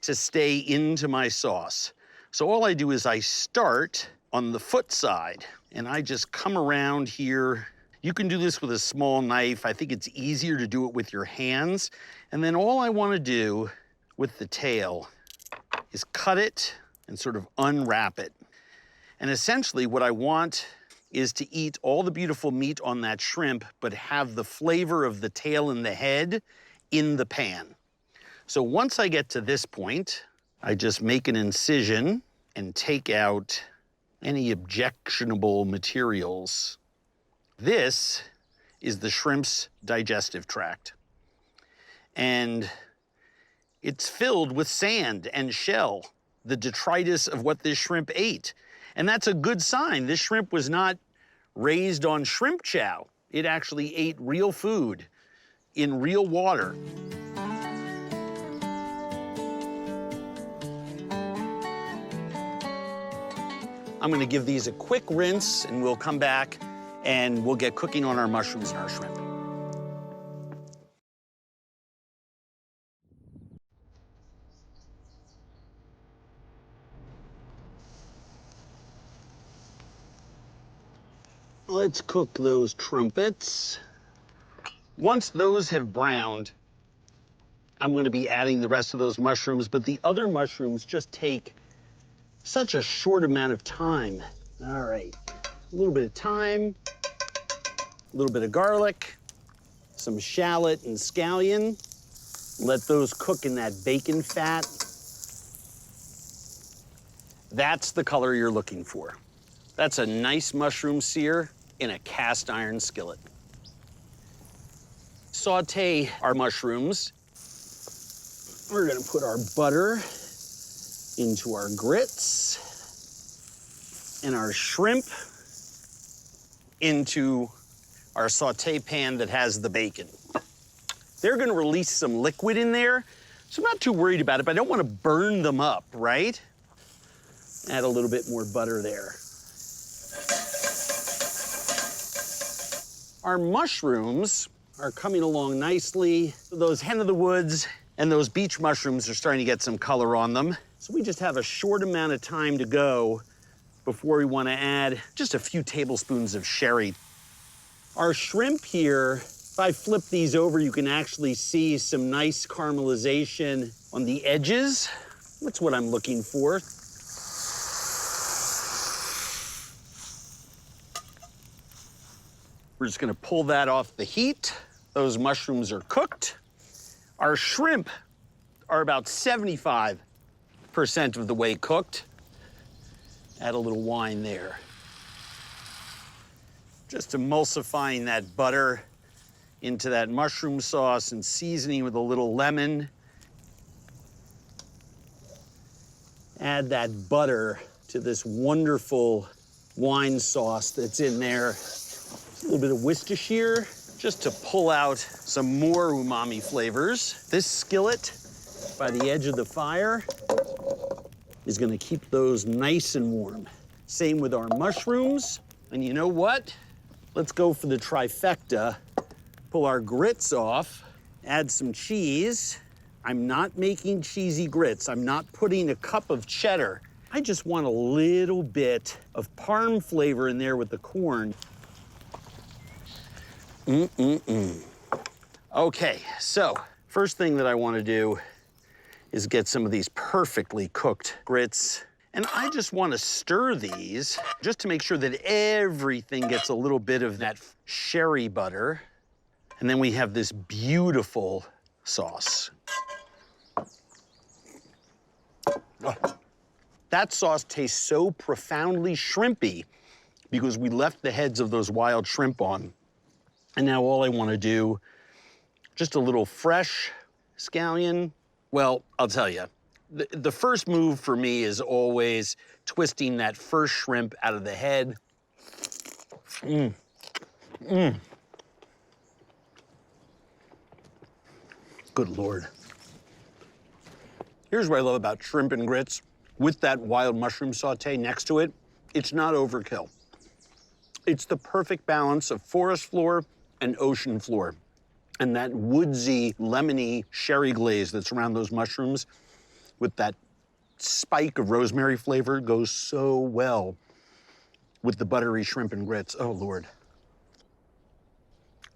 to stay into my sauce. So all I do is I start on the foot side and I just come around here. You can do this with a small knife. I think it's easier to do it with your hands. And then all I want to do with the tail is cut it and sort of unwrap it. And essentially what I want is to eat all the beautiful meat on that shrimp, but have the flavor of the tail and the head in the pan. So once I get to this point, I just make an incision and take out any objectionable materials. This is the shrimp's digestive tract. And it's filled with sand and shell, the detritus of what this shrimp ate. And that's a good sign. This shrimp was not raised on shrimp chow. It actually ate real food in real water. I'm gonna give these a quick rinse and we'll come back and we'll get cooking on our mushrooms and our shrimp. Let's cook those trumpets. Once those have browned, I'm gonna be adding the rest of those mushrooms, but the other mushrooms just take such a short amount of time. All right, a little bit of thyme, a little bit of garlic, some shallot and scallion. Let those cook in that bacon fat. That's the color you're looking for. That's a nice mushroom sear in a cast iron skillet. Saute our mushrooms. We're gonna put our butter into our grits and our shrimp into our saute pan that has the bacon. They're gonna release some liquid in there, so I'm not too worried about it, but I don't wanna burn them up, right? Add a little bit more butter there. Our mushrooms are coming along nicely. Those hen of the woods and those beach mushrooms are starting to get some color on them. So we just have a short amount of time to go before we want to add just a few tablespoons of sherry. Our shrimp here, if I flip these over, you can actually see some nice caramelization on the edges. That's what I'm looking for. We're just gonna pull that off the heat. Those mushrooms are cooked. Our shrimp are about 75% of the way cooked. Add a little wine there. Just emulsifying that butter into that mushroom sauce and seasoning with a little lemon. Add that butter to this wonderful wine sauce that's in there. A little bit of Worcestershire, just to pull out some more umami flavors. This skillet by the edge of the fire is gonna keep those nice and warm. Same with our mushrooms. And you know what? Let's go for the trifecta. Pull our grits off, add some cheese. I'm not making cheesy grits. I'm not putting a cup of cheddar. I just want a little bit of parm flavor in there with the corn. Okay, so first thing that I want to do is get some of these perfectly cooked grits. And I just want to stir these just to make sure that everything gets a little bit of that sherry butter. And then we have this beautiful sauce. Oh. That sauce tastes so profoundly shrimpy because we left the heads of those wild shrimp on. And now all I want to do, just a little fresh scallion. Well, I'll tell you, The first move for me is always twisting that first shrimp out of the head. Good Lord. Here's what I love about shrimp and grits. With that wild mushroom saute next to it, it's not overkill. It's the perfect balance of forest floor and ocean floor. And that woodsy, lemony sherry glaze that's around those mushrooms with that spike of rosemary flavor goes so well with the buttery shrimp and grits. Oh, Lord.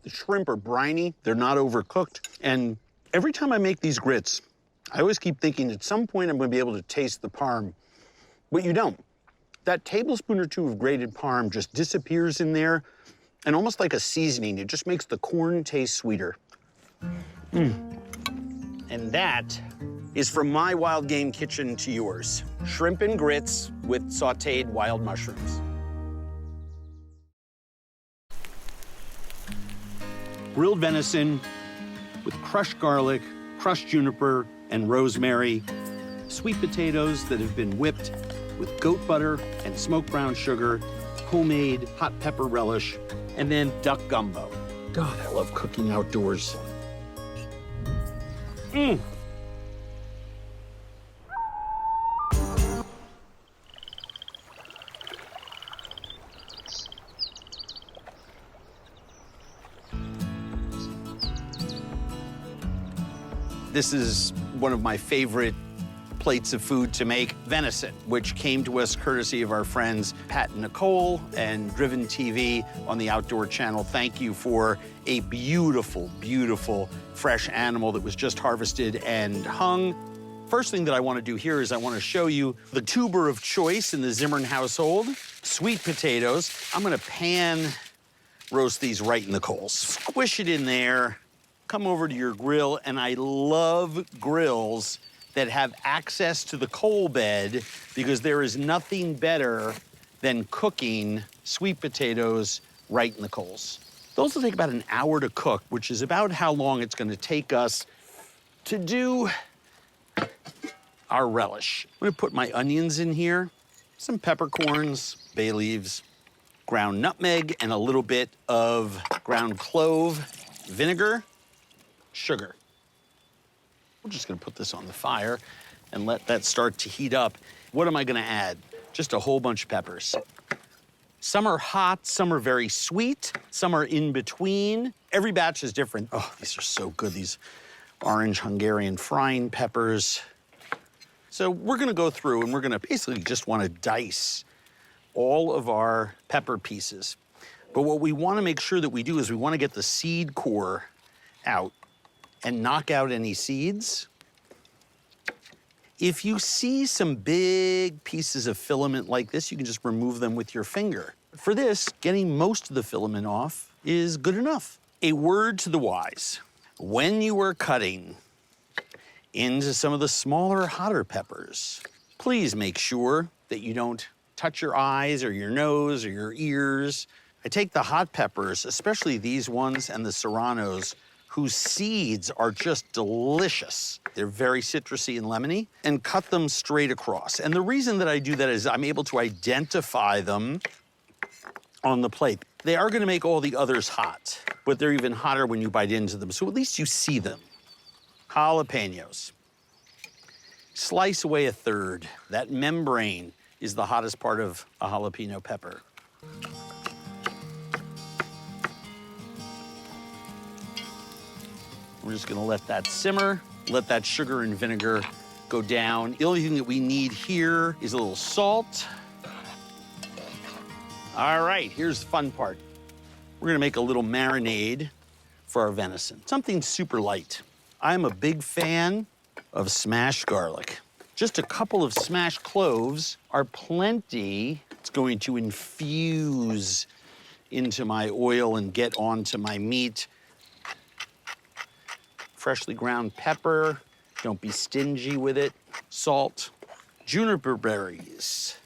The shrimp are briny, they're not overcooked, and every time I make these grits, I always keep thinking at some point I'm gonna be able to taste the parm, but you don't. That tablespoon or two of grated parm just disappears in there, and almost like a seasoning, it just makes the corn taste sweeter. And that is from my wild game kitchen to yours. Shrimp and grits with sauteed wild mushrooms. Grilled venison with crushed garlic, crushed juniper, and rosemary. Sweet potatoes that have been whipped with goat butter and smoked brown sugar, homemade hot pepper relish, and then duck gumbo. God, I love cooking outdoors. This is one of my favorite plates of food to make, venison, which came to us courtesy of our friends Pat and Nicole and Driven TV on the Outdoor Channel. Thank you for a beautiful, beautiful fresh animal that was just harvested and hung. First thing that I want to do here is I want to show you the tuber of choice in the Zimmern household, sweet potatoes. I'm going to pan roast these right in the coals. Squish it in there. Come over to your grill, and I love grills that have access to the coal bed because there is nothing better than cooking sweet potatoes right in the coals. Those will take about an hour to cook, which is about how long it's gonna take us to do our relish. I'm gonna put my onions in here, some peppercorns, bay leaves, ground nutmeg, and a little bit of ground clove, vinegar, sugar. We're just gonna put this on the fire and let that start to heat up. What am I gonna add? Just a whole bunch of peppers. Some are hot, some are very sweet, some are in between. Every batch is different. Oh, these are so good, these orange Hungarian frying peppers. So we're gonna go through and we're gonna basically just wanna dice all of our pepper pieces. But what we wanna make sure that we do is we wanna get the seed core out and knock out any seeds. If you see some big pieces of filament like this, you can just remove them with your finger. For this, getting most of the filament off is good enough. A word to the wise. When you are cutting into some of the smaller, hotter peppers, please make sure that you don't touch your eyes or your nose or your ears. I take the hot peppers, especially these ones and the serranos, whose seeds are just delicious. They're very citrusy and lemony, and cut them straight across. And the reason that I do that is I'm able to identify them on the plate. They are gonna make all the others hot, but they're even hotter when you bite into them, so at least you see them. Jalapenos. Slice away a third. That membrane is the hottest part of a jalapeno pepper. We're just gonna let that simmer, let that sugar and vinegar go down. The only thing that we need here is a little salt. All right, here's the fun part. We're gonna make a little marinade for our venison, something super light. I'm a big fan of smashed garlic. Just a couple of smashed cloves are plenty. It's going to infuse into my oil and get onto my meat. Freshly ground pepper, don't be stingy with it. Salt, juniper berries.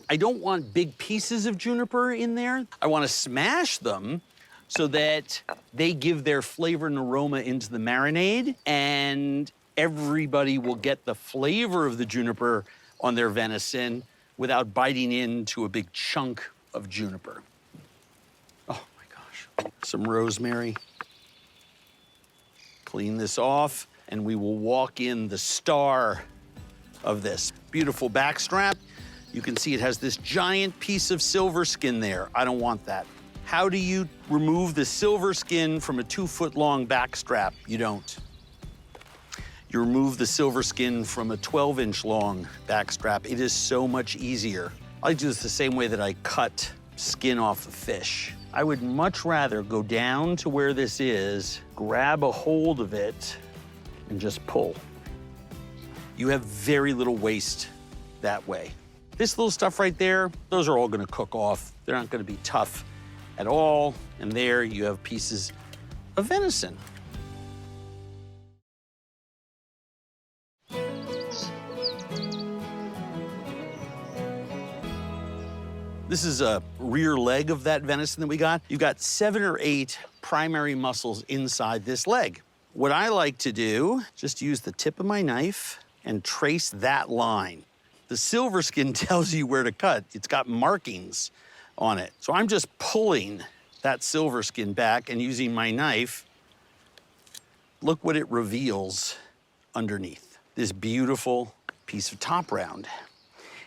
I don't want big pieces of juniper in there. I want to smash them, so that they give their flavor and aroma into the marinade, and everybody will get the flavor of the juniper on their venison without biting into a big chunk of juniper. Oh my gosh. Some rosemary. Clean this off, and we will walk in the star of this. Beautiful backstrap. You can see it has this giant piece of silver skin there. I don't want that. How do you remove the silver skin from a 2-foot-long backstrap? You don't. You remove the silver skin from a 12-inch long backstrap. It is so much easier. I do this the same way that I cut skin off the fish. I would much rather go down to where this is, grab a hold of it, and just pull. You have very little waste that way. This little stuff right there, those are all gonna cook off. They're not gonna be tough at all. And there you have pieces of venison. This is a rear leg of that venison that we got. You've got 7 or 8 primary muscles inside this leg. What I like to do, just use the tip of my knife and trace that line. The silver skin tells you where to cut. It's got markings on it. So I'm just pulling that silver skin back and using my knife. Look what it reveals underneath. This beautiful piece of top round.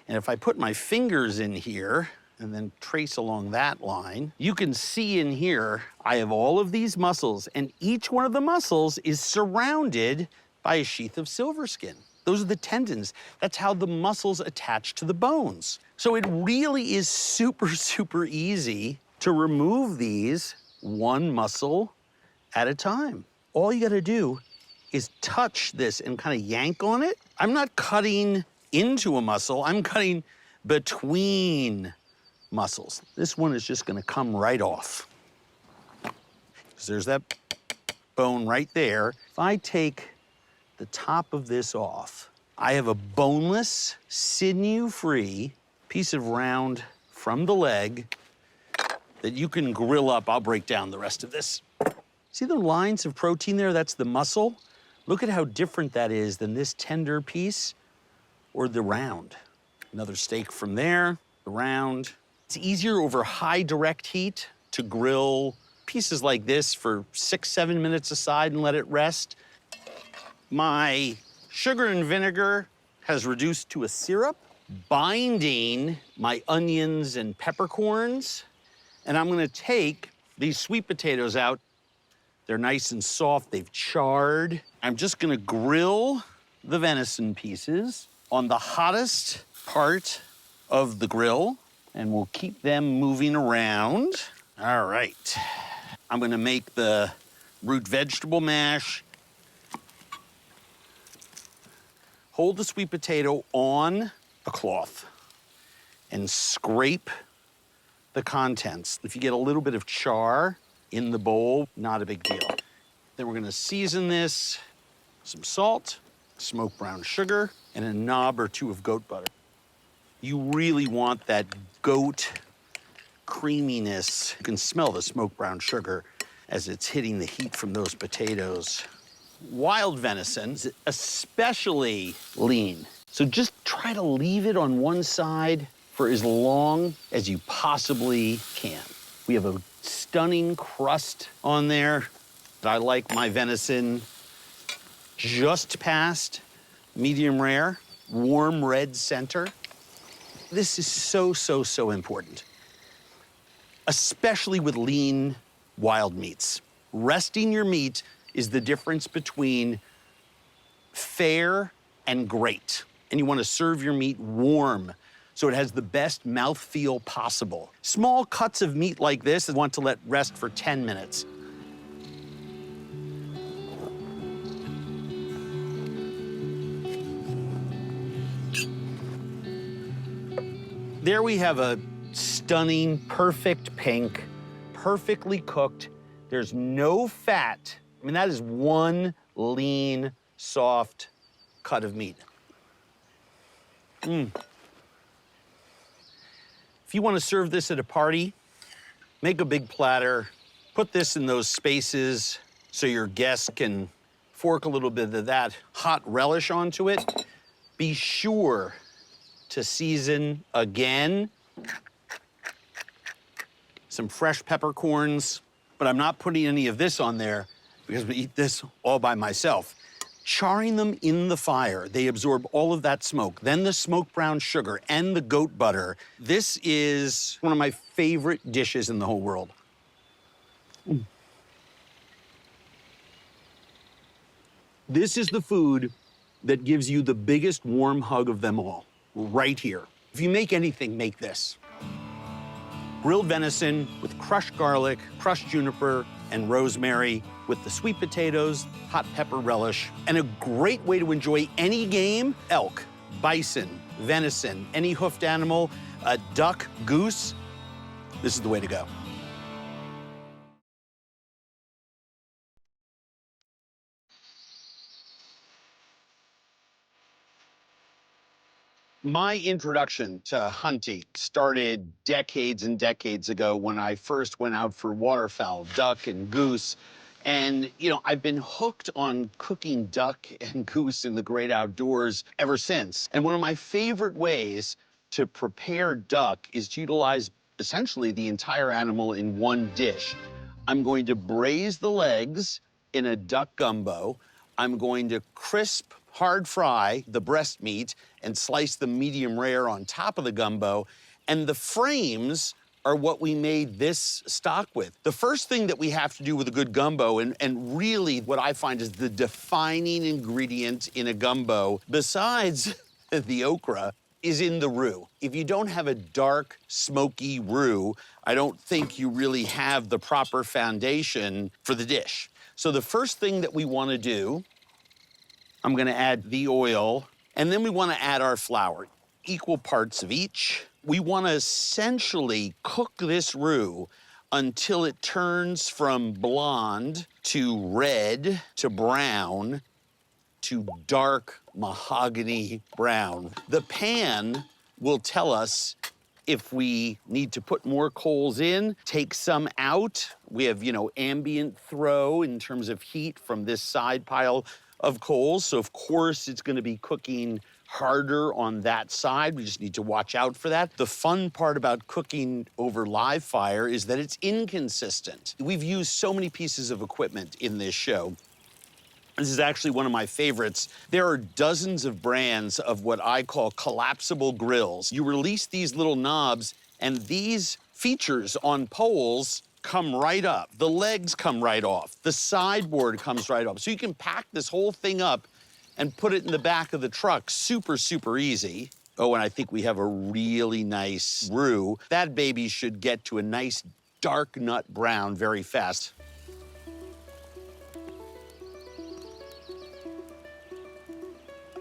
And if I put my fingers in here and then trace along that line, you can see in here, I have all of these muscles, and each one of the muscles is surrounded by a sheath of silver skin. Those are the tendons. That's how the muscles attach to the bones. So it really is super, super easy to remove these one muscle at a time. All you gotta do is touch this and kind of yank on it. I'm not cutting into a muscle, I'm cutting between muscles. This one is just gonna come right off. So there's that bone right there. If I take the top of this off, I have a boneless, sinew-free piece of round from the leg that you can grill up. I'll break down the rest of this. See the lines of protein there? That's the muscle. Look at how different that is than this tender piece or the round. Another steak from there, the round. It's easier over high direct heat to grill pieces like this for 6-7 minutes aside and let it rest. My sugar and vinegar has reduced to a syrup, binding my onions and peppercorns. And I'm gonna take these sweet potatoes out. They're nice and soft, they've charred. I'm just gonna grill the venison pieces on the hottest part of the grill, and we'll keep them moving around. All right. I'm gonna make the root vegetable mash. Hold the sweet potato on a cloth and scrape the contents. If you get a little bit of char in the bowl, not a big deal. Then we're gonna season this, some salt, smoked brown sugar, and a knob or 2 of goat butter. You really want that goat creaminess. You can smell the smoked brown sugar as it's hitting the heat from those potatoes. Wild venison is especially lean. So just try to leave it on one side for as long as you possibly can. We have a stunning crust on there. I like my venison just past medium rare, warm red center. This is so, so, so important, especially with lean wild meats. Resting your meat is the difference between fair and great. And you want to serve your meat warm so it has the best mouthfeel possible. Small cuts of meat like this, I want to let rest for 10 minutes. There we have a stunning, perfect pink, perfectly cooked. There's no fat. I mean, that is one lean, soft cut of meat. If you want to serve this at a party, make a big platter, Put this in those spaces so your guests can fork a little bit of that hot relish onto it. Be sure to season again. Some fresh peppercorns, but I'm not putting any of this on there because we eat this all by myself. Charring them in the fire, they absorb all of that smoke, then the smoked brown sugar and the goat butter. This is one of my favorite dishes in the whole world. This is the food that gives you the biggest warm hug of them all, right here. If you make anything, make this. Grilled venison with crushed garlic, crushed juniper, and rosemary with the sweet potatoes, hot pepper relish, and a great way to enjoy any game: elk, bison, venison, any hoofed animal, a duck, goose. This is the way to go. My introduction to hunting started decades and decades ago when I first went out for waterfowl, duck and goose. And, you know, I've been hooked on cooking duck and goose in the great outdoors ever since. And one of my favorite ways to prepare duck is to utilize essentially the entire animal in one dish. I'm going to braise the legs in a duck gumbo. I'm going to crisp, hard fry the breast meat and slice the medium rare on top of the gumbo. And the frames are what we made this stock with. The first thing that we have to do with a good gumbo, and really what I find is the defining ingredient in a gumbo, besides the okra, is in the roux. If you don't have a dark, smoky roux, I don't think you really have the proper foundation for the dish. So the first thing that we want to do, I'm gonna add the oil, and then we wanna add our flour, equal parts of each. We wanna essentially cook this roux until it turns from blonde to red to brown to dark mahogany brown. The pan will tell us if we need to put more coals in, take some out. We have, you know, ambient throw in terms of heat from this side pile of coals. So of course it's gonna be cooking harder on that side. We just need to watch out for that. The fun part about cooking over live fire is that it's inconsistent. We've used so many pieces of equipment in this show. This is actually one of my favorites. There are dozens of brands of what I call collapsible grills. You release these little knobs, and these features on poles come right up. The legs come right off. The sideboard comes right up. So you can pack this whole thing up and put it in the back of the truck. Super, super easy. Oh, and I think we have a really nice roux. That baby should get to a nice dark nut brown very fast.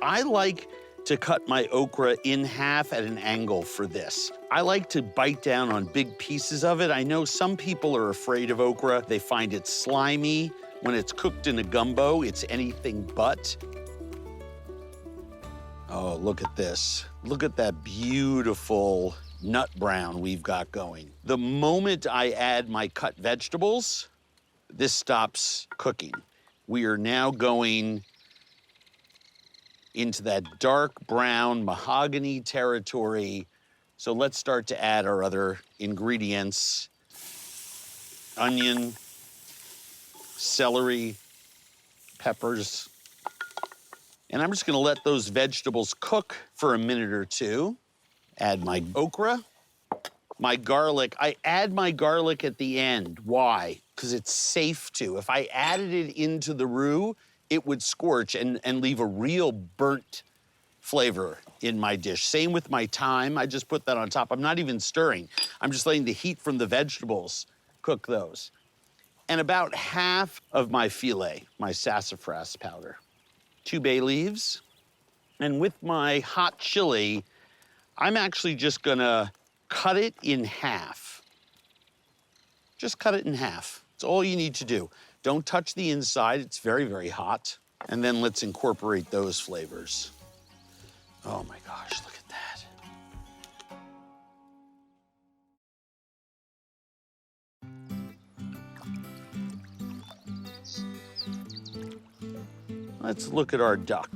I like to cut my okra in half at an angle for this. I like to bite down on big pieces of it. I know some people are afraid of okra. They find it slimy. When it's cooked in a gumbo, it's anything but. Oh, look at this. Look at that beautiful nut brown we've got going. The moment I add my cut vegetables, this stops cooking. We are now going into that dark brown mahogany territory. So let's start to add our other ingredients. Onion, celery, peppers. And I'm just gonna let those vegetables cook for a minute or two. Add my okra, my garlic. I add my garlic at the end. Why? Because it's safe to. If I added it into the roux, it would scorch and leave a real burnt flavor in my dish. Same with my thyme. I just put that on top. I'm not even stirring. I'm just letting the heat from the vegetables cook those. And about half of my filet, my sassafras powder. 2 bay leaves. And with my hot chili, I'm actually just gonna cut it in half. Just cut it in half. That's all you need to do. Don't touch the inside, it's very, very hot. And then let's incorporate those flavors. Oh my gosh, look at that. Let's look at our duck.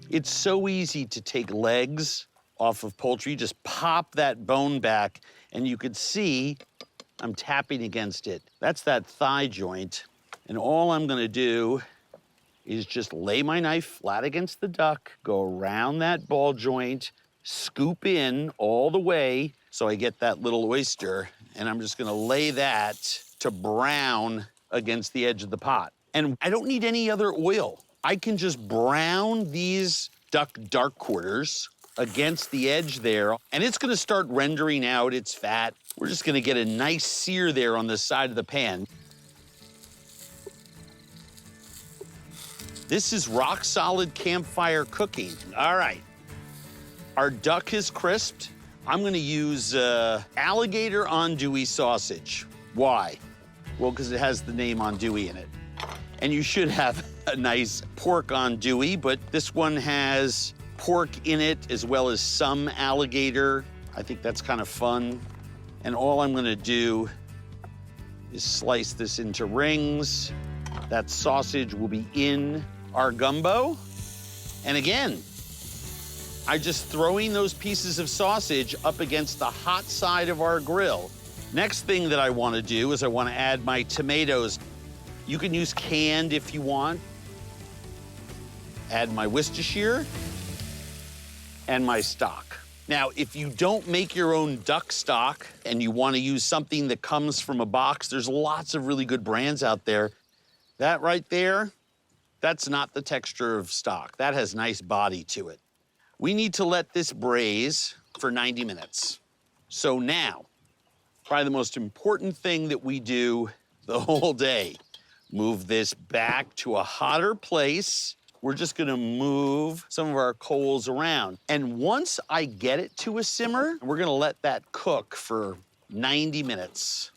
It's so easy to take legs off of poultry. You just pop that bone back, and you could see I'm tapping against it. That's that thigh joint. And all I'm gonna do is just lay my knife flat against the duck, go around that ball joint, scoop in all the way so I get that little oyster, and I'm just gonna lay that to brown against the edge of the pot. And I don't need any other oil. I can just brown these duck dark quarters against the edge there, and it's gonna start rendering out its fat. We're just gonna get a nice sear there on the side of the pan. This is rock solid campfire cooking. All right, our duck is crisped. I'm gonna use alligator andouille sausage. Why? Well, because it has the name andouille in it. And you should have a nice pork andouille, but this one has pork in it as well as some alligator. I think that's kind of fun. And all I'm gonna do is slice this into rings. That sausage will be in our gumbo. And again, I'm just throwing those pieces of sausage up against the hot side of our grill. Next thing that I wanna do is I wanna add my tomatoes. You can use canned if you want. Add my Worcestershire and my stock. Now, if you don't make your own duck stock and you wanna use something that comes from a box, there's lots of really good brands out there. That right there, that's not the texture of stock. That has nice body to it. We need to let this braise for 90 minutes. So now, probably the most important thing that we do the whole day, move this back to a hotter place. We're just gonna move some of our coals around. And once I get it to a simmer, we're gonna let that cook for 90 minutes.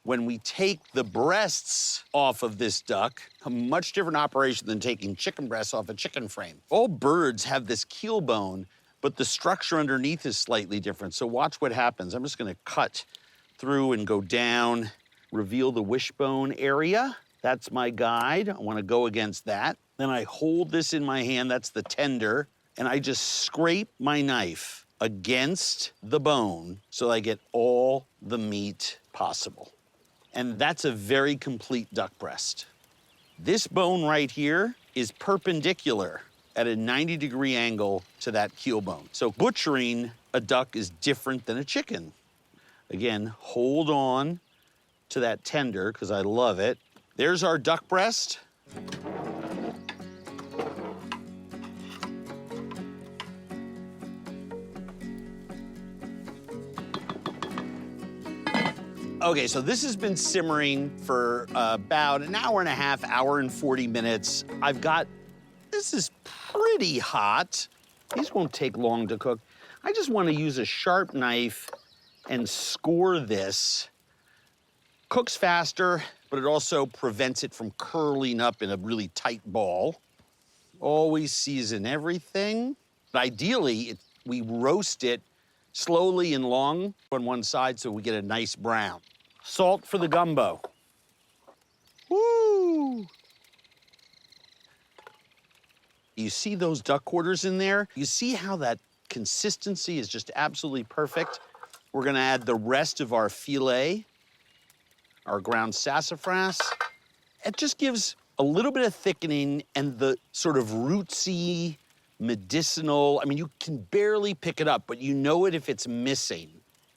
When we take the breasts off of this duck, a much different operation than taking chicken breasts off a chicken frame. All birds have this keel bone, but the structure underneath is slightly different. So watch what happens. I'm just gonna cut through and go down, reveal the wishbone area. That's my guide. I wanna go against that. Then I hold this in my hand, that's the tender, and I just scrape my knife against the bone so I get all the meat possible. And that's a very complete duck breast. This bone right here is perpendicular at a 90-degree angle to that keel bone. So butchering a duck is different than a chicken. Again, hold on to that tender, because I love it. There's our duck breast. Okay, so this has been simmering for about an hour and a half, hour and 40 minutes. This is pretty hot. These won't take long to cook. I just want to use a sharp knife and score this. Cooks faster, but it also prevents it from curling up in a really tight ball. Always season everything. But ideally, we roast it slowly and long on one side so we get a nice brown. Salt for the gumbo. Woo! You see those duck quarters in there? You see how that consistency is just absolutely perfect? We're gonna add the rest of our filet, our ground sassafras. It just gives a little bit of thickening and the sort of rootsy, medicinal, I mean, you can barely pick it up, but you know it if it's missing.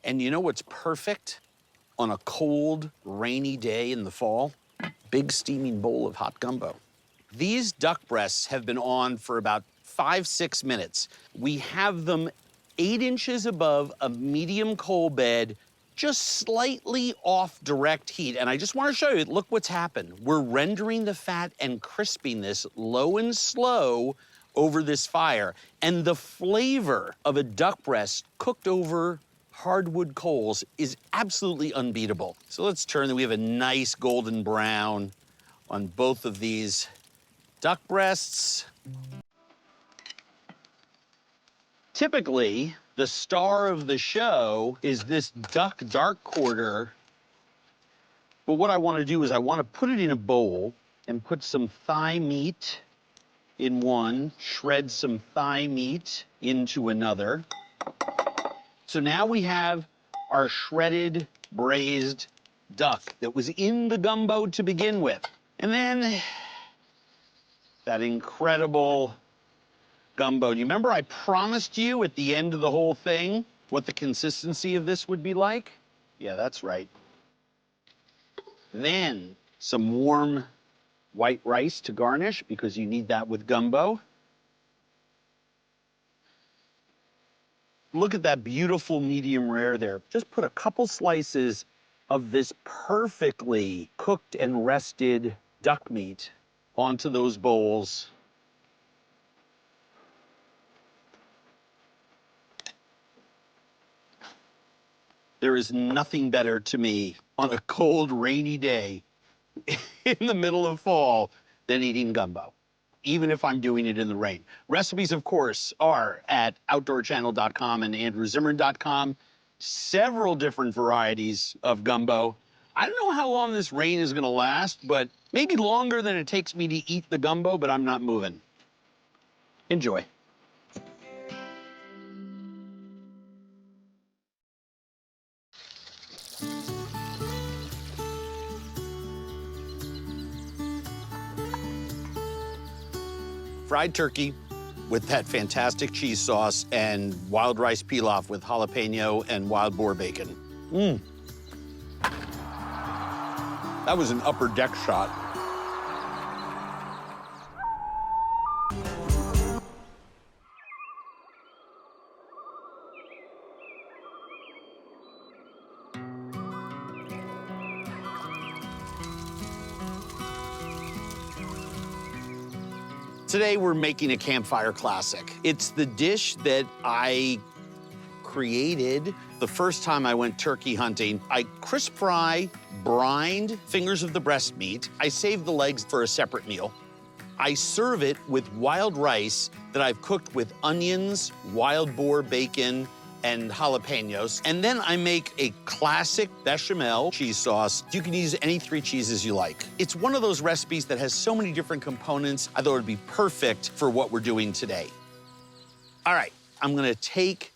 And you know what's perfect on a cold, rainy day in the fall? Big steaming bowl of hot gumbo. These duck breasts have been on for about 5-6 minutes. We have them 8 inches above a medium coal bed, just slightly off direct heat. And I just want to show you, look what's happened. We're rendering the fat and crisping this low and slow over this fire. And the flavor of a duck breast cooked over hardwood coals is absolutely unbeatable. So let's turn, we have a nice golden brown on both of these duck breasts. Typically, the star of the show is this duck dark quarter. But what I want to do is I want to put it in a bowl and put some thigh meat in one, shred some thigh meat into another. So now we have our shredded braised duck that was in the gumbo to begin with. And then that incredible gumbo. Do you remember I promised you at the end of the whole thing what the consistency of this would be like? Yeah, that's right. Then some warm white rice to garnish, because you need that with gumbo. Look at that beautiful medium rare there. Just put a couple slices of this perfectly cooked and rested duck meat onto those bowls. There is nothing better to me on a cold, rainy day in the middle of fall than eating gumbo, even if I'm doing it in the rain. Recipes, of course, are at outdoorchannel.com and andrewzimmern.com. Several different varieties of gumbo. I don't know how long this rain is gonna last, but maybe longer than it takes me to eat the gumbo, but I'm not moving. Enjoy. Fried turkey with that fantastic cheese sauce and wild rice pilaf with jalapeno and wild boar bacon. That was an upper deck shot. Today we're making a campfire classic. It's the dish that I created the first time I went turkey hunting. I crisp fry, brined fingers of the breast meat. I save the legs for a separate meal. I serve it with wild rice that I've cooked with onions, wild boar bacon, and jalapenos. And then I make a classic bechamel cheese sauce. You can use any 3 cheeses you like. It's one of those recipes that has so many different components. I thought it would be perfect for what we're doing today. All right, I'm gonna take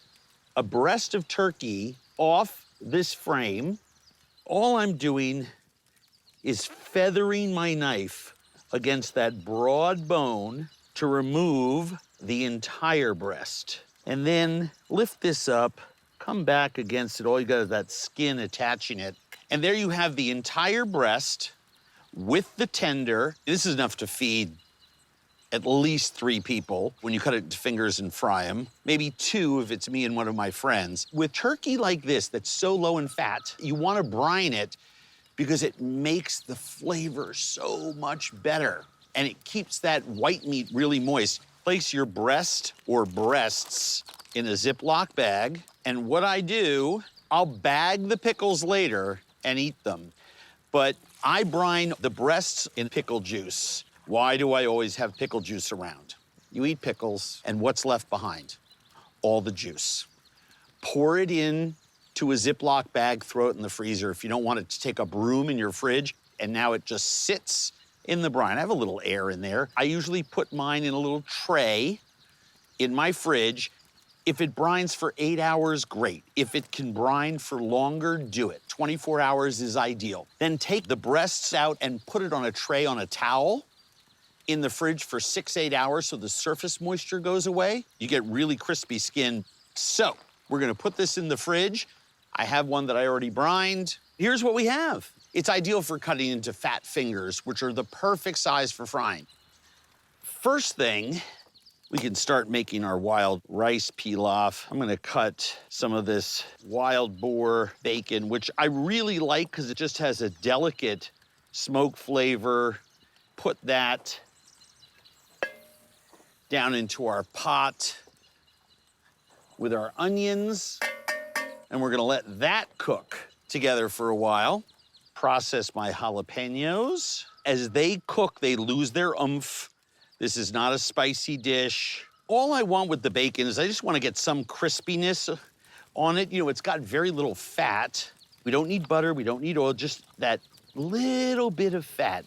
a breast of turkey off this frame. All I'm doing is feathering my knife against that broad bone to remove the entire breast. And then lift this up, come back against it. All you got is that skin attaching it. And there you have the entire breast with the tender. This is enough to feed at least 3 people when you cut it into fingers and fry them. Maybe 2 if it's me and one of my friends. With turkey like this that's so low in fat, you want to brine it because it makes the flavor so much better. And it keeps that white meat really moist. Place your breast or breasts in a Ziploc bag. And what I do, I'll bag the pickles later and eat them. But I brine the breasts in pickle juice. Why do I always have pickle juice around? You eat pickles, and what's left behind? All the juice. Pour it in to a Ziploc bag, throw it in the freezer if you don't want it to take up room in your fridge, and now it just sits in the brine. I have a little air in there. I usually put mine in a little tray in my fridge. If it brines for 8 hours, great. If it can brine for longer, do it. 24 hours is ideal. Then take the breasts out and put it on a tray on a towel in the fridge for 6-8 hours so the surface moisture goes away. You get really crispy skin. So we're gonna put this in the fridge. I have one that I already brined. Here's what we have. It's ideal for cutting into fat fingers, which are the perfect size for frying. First thing, we can start making our wild rice pilaf. I'm gonna cut some of this wild boar bacon, which I really like because it just has a delicate smoke flavor. Put that down into our pot with our onions, and we're gonna let that cook together for a while. Process my jalapenos. As they cook, they lose their oomph. This is not a spicy dish. All I want with the bacon is I just want to get some crispiness on it. You know, it's got very little fat. We don't need butter, we don't need oil, just that little bit of fat.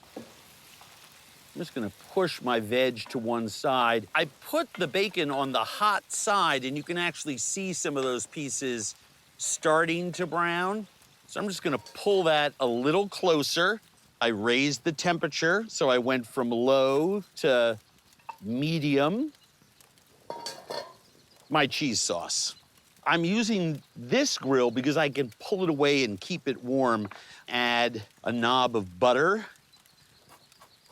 I'm just gonna push my veg to one side. I put the bacon on the hot side, and you can actually see some of those pieces starting to brown. So I'm just gonna pull that a little closer. I raised the temperature, so I went from low to medium. My cheese sauce. I'm using this grill because I can pull it away and keep it warm. Add a knob of butter.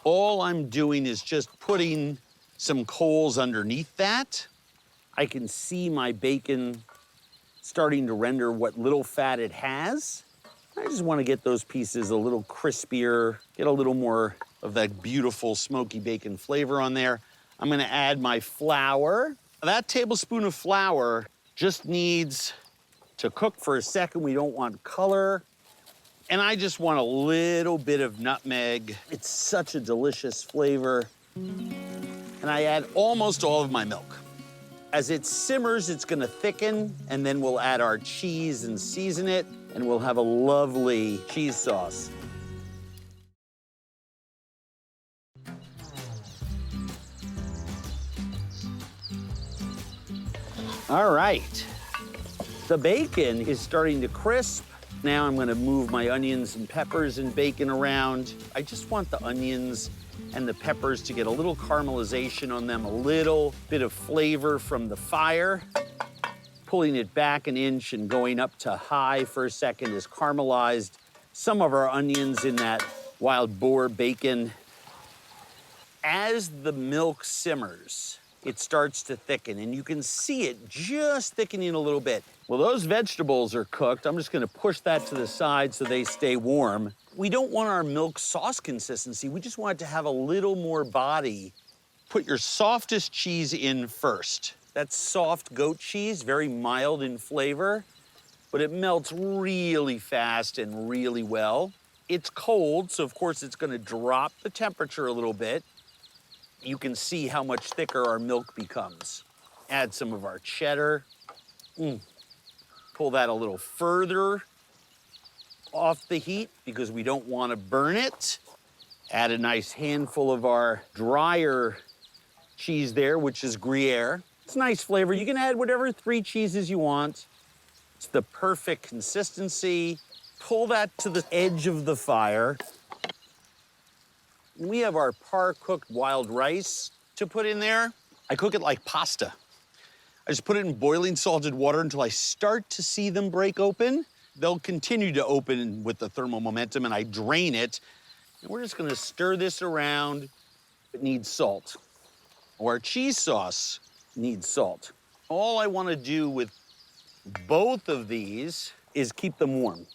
All I'm doing is just putting some coals underneath that. I can see my bacon starting to render what little fat it has. I just want to get those pieces a little crispier, get a little more of that beautiful smoky bacon flavor on there. I'm gonna add my flour. That tablespoon of flour just needs to cook for a second. We don't want color. And I just want a little bit of nutmeg. It's such a delicious flavor. And I add almost all of my milk. As it simmers, it's gonna thicken, and then we'll add our cheese and season it, and we'll have a lovely cheese sauce. All right. The bacon is starting to crisp. Now I'm gonna move my onions and peppers and bacon around. I just want the onions and the peppers to get a little caramelization on them, a little bit of flavor from the fire. Pulling it back an inch and going up to high for a second is caramelized some of our onions in that wild boar bacon. As the milk simmers, it starts to thicken, and you can see it just thickening a little bit. Well, those vegetables are cooked. I'm just gonna push that to the side so they stay warm. We don't want our milk sauce consistency. We just want it to have a little more body. Put your softest cheese in first. That's soft goat cheese, very mild in flavor, but it melts really fast and really well. It's cold, so of course it's gonna drop the temperature a little bit. You can see how much thicker our milk becomes. Add some of our cheddar. Pull that a little further off the heat because we don't want to burn it. Add a nice handful of our drier cheese there, which is Gruyere. It's a nice flavor. You can add whatever 3 cheeses you want. It's the perfect consistency. Pull that to the edge of the fire. We have our par-cooked wild rice to put in there. I cook it like pasta. I just put it in boiling salted water until I start to see them break open. They'll continue to open with the thermal momentum, and I drain it. And we're just gonna stir this around. It needs salt. Our cheese sauce needs salt. All I wanna do with both of these is keep them warm.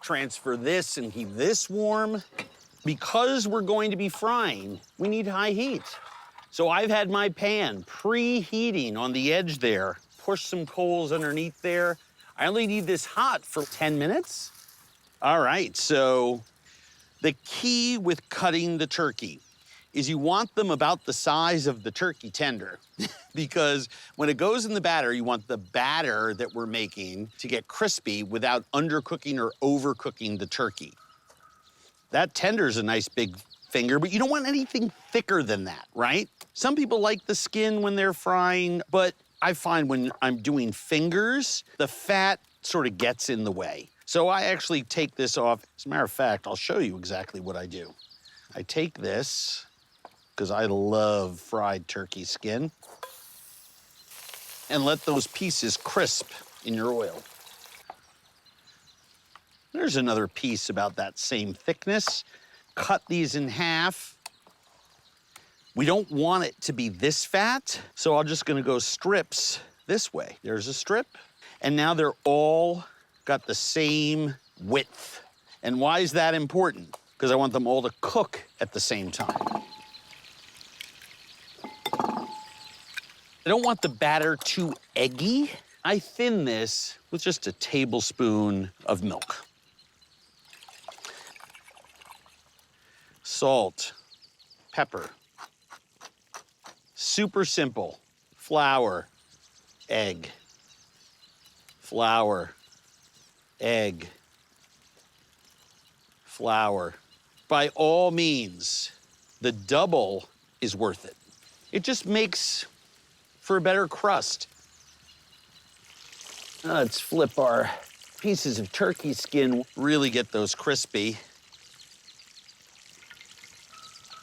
Transfer this and keep this warm. Because we're going to be frying, we need high heat. So I've had my pan preheating on the edge there. Push some coals underneath there. I only need this hot for 10 minutes. All right, so the key with cutting the turkey is you want them about the size of the turkey tender because when it goes in the batter, you want the batter that we're making to get crispy without undercooking or overcooking the turkey. That tender's a nice big finger, but you don't want anything thicker than that, right? Some people like the skin when they're frying, but I find when I'm doing fingers, the fat sort of gets in the way. So I actually take this off. As a matter of fact, I'll show you exactly what I do. I take this, because I love fried turkey skin, and let those pieces crisp in your oil. There's another piece about that same thickness. Cut these in half. We don't want it to be this fat, so I'm just gonna go strips this way. There's a strip, and now they're all got the same width. And why is that important? Because I want them all to cook at the same time. I don't want the batter too eggy. I thin this with just a tablespoon of milk. Salt, pepper. Super simple. Flour, egg. Flour, egg. flour. By all means, the double is worth it. It just makes for a better crust. Let's flip our pieces of turkey skin, really get those crispy.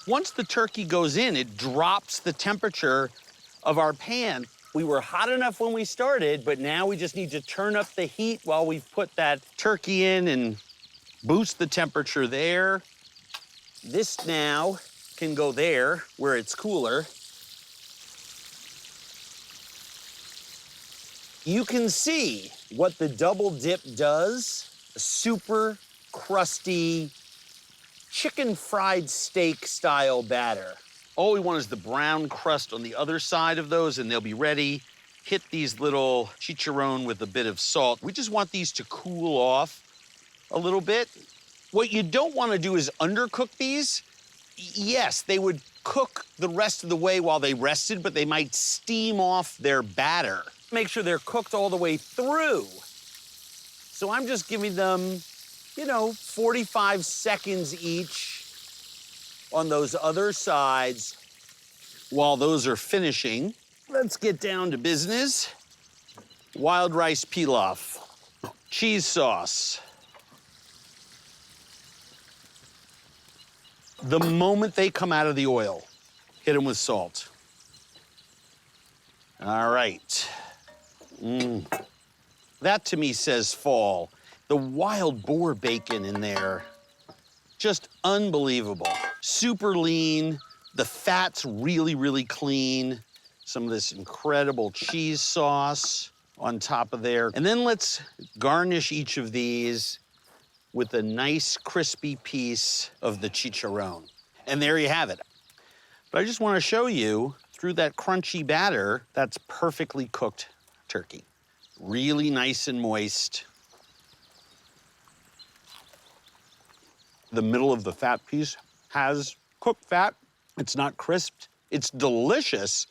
Once the turkey goes in, it drops the temperature of our pan. We were hot enough when we started, but now we just need to turn up the heat while we've put that turkey in and boost the temperature there. This now can go there where it's cooler. You can see what the double dip does. A super crusty chicken fried steak style batter. All we want is the brown crust on the other side of those and they'll be ready. Hit these little chicharron with a bit of salt. We just want these to cool off a little bit. What you don't want to do is undercook these. Yes, they would cook the rest of the way while they rested, but they might steam off their batter. Make sure they're cooked all the way through. So I'm just giving them, 45 seconds each on those other sides. While those are finishing, let's get down to business. Wild rice pilaf, cheese sauce. The moment they come out of the oil, hit them with salt. All right. That to me says fall. The wild boar bacon in there, just unbelievable. Super lean, the fat's really, really clean. Some of this incredible cheese sauce on top of there. And then let's garnish each of these with a nice crispy piece of the chicharron. And there you have it. But I just want to show you, through that crunchy batter, that's perfectly cooked turkey. Really nice and moist. The middle of the fat piece has cooked fat. It's not crisped. It's delicious,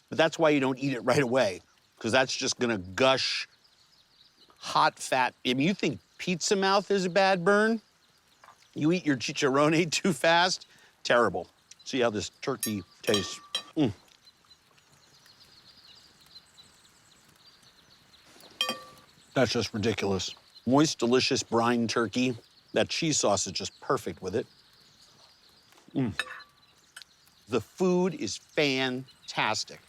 but that's why you don't eat it right away, because that's just gonna gush hot fat. If you think pizza mouth is a bad burn, you eat your chicharrone too fast, terrible. See how this turkey tastes. That's just ridiculous. Moist, delicious brine turkey. That cheese sauce is just perfect with it. The food is fantastic.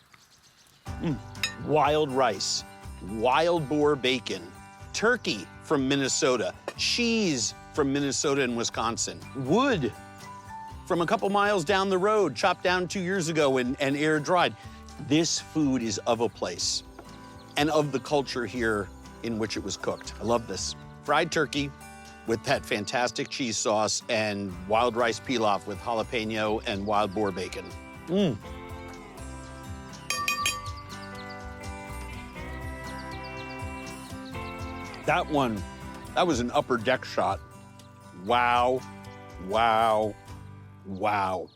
Wild rice, wild boar bacon, turkey from Minnesota, cheese from Minnesota and Wisconsin, wood from a couple miles down the road, chopped down 2 years ago and air dried. This food is of a place and of the culture here in which it was cooked. I love this. Fried turkey with that fantastic cheese sauce and wild rice pilaf with jalapeno and wild boar bacon. That was an upper deck shot. Wow, wow, wow.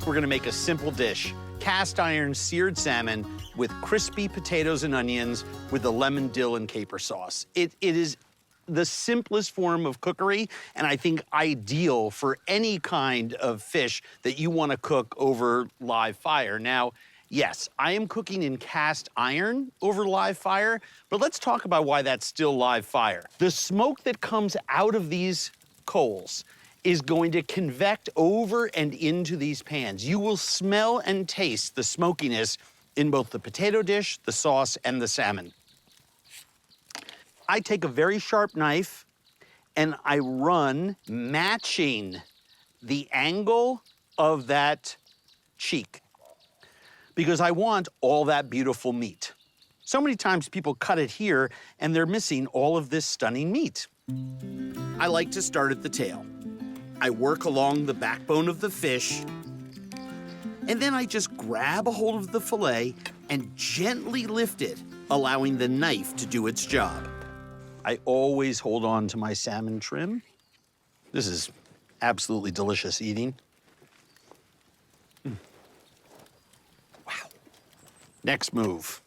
We're gonna make a simple dish. Cast iron seared salmon with crispy potatoes and onions with the lemon, dill, and caper sauce. It is the simplest form of cookery, and I think ideal for any kind of fish that you wanna cook over live fire. Now, yes, I am cooking in cast iron over live fire, but let's talk about why that's still live fire. The smoke that comes out of these coals is going to convect over and into these pans. You will smell and taste the smokiness in both the potato dish, the sauce, and the salmon. I take a very sharp knife and I run matching the angle of that cheek because I want all that beautiful meat. So many times people cut it here and they're missing all of this stunning meat. I like to start at the tail. I work along the backbone of the fish, and then I just grab a hold of the fillet and gently lift it, allowing the knife to do its job. I always hold on to my salmon trim. This is absolutely delicious eating. Wow. Next move.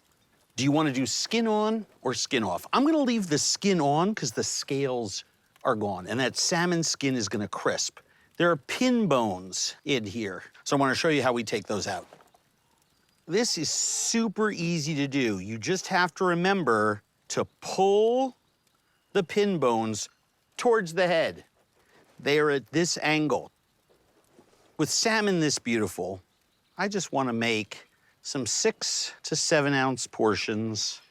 Do you want to do skin on or skin off? I'm gonna leave the skin on because the scales are gone, and that salmon skin is gonna crisp. There are pin bones in here, so I wanna show you how we take those out. This is super easy to do. You just have to remember to pull the pin bones towards the head. They are at this angle. With salmon this beautiful, I just wanna make some 6 to 7 ounce portions.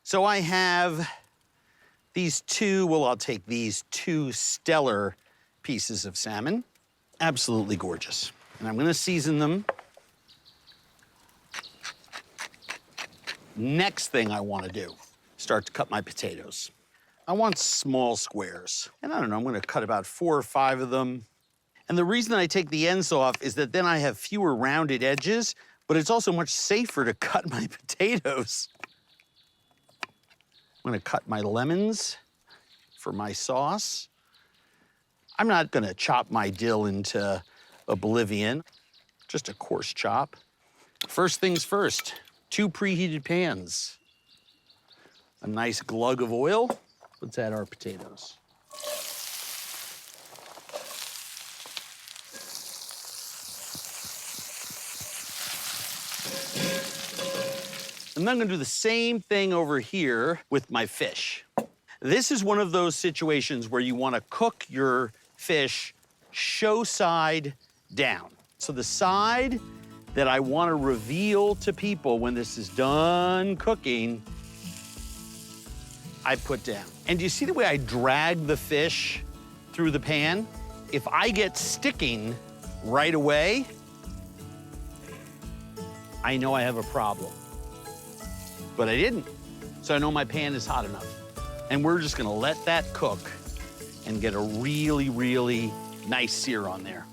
So I have these two, well, I'll take these 2 stellar pieces of salmon. Absolutely gorgeous. And I'm gonna season them. Next thing I wanna do, start to cut my potatoes. I want small squares. And I don't know, I'm gonna cut about 4 or 5 of them. And the reason I take the ends off is that then I have fewer rounded edges, but it's also much safer to cut my potatoes. I'm gonna cut my lemons for my sauce. I'm not gonna chop my dill into oblivion, just a coarse chop. First things first, 2 preheated pans. A nice glug of oil. Let's add our potatoes. And then I'm gonna do the same thing over here with my fish. This is one of those situations where you wanna cook your fish show side down. So the side that I wanna reveal to people when this is done cooking, I put down. And do you see the way I drag the fish through the pan? If I get sticking right away, I know I have a problem. But I didn't, so I know my pan is hot enough. And we're just gonna let that cook and get a really, really nice sear on there.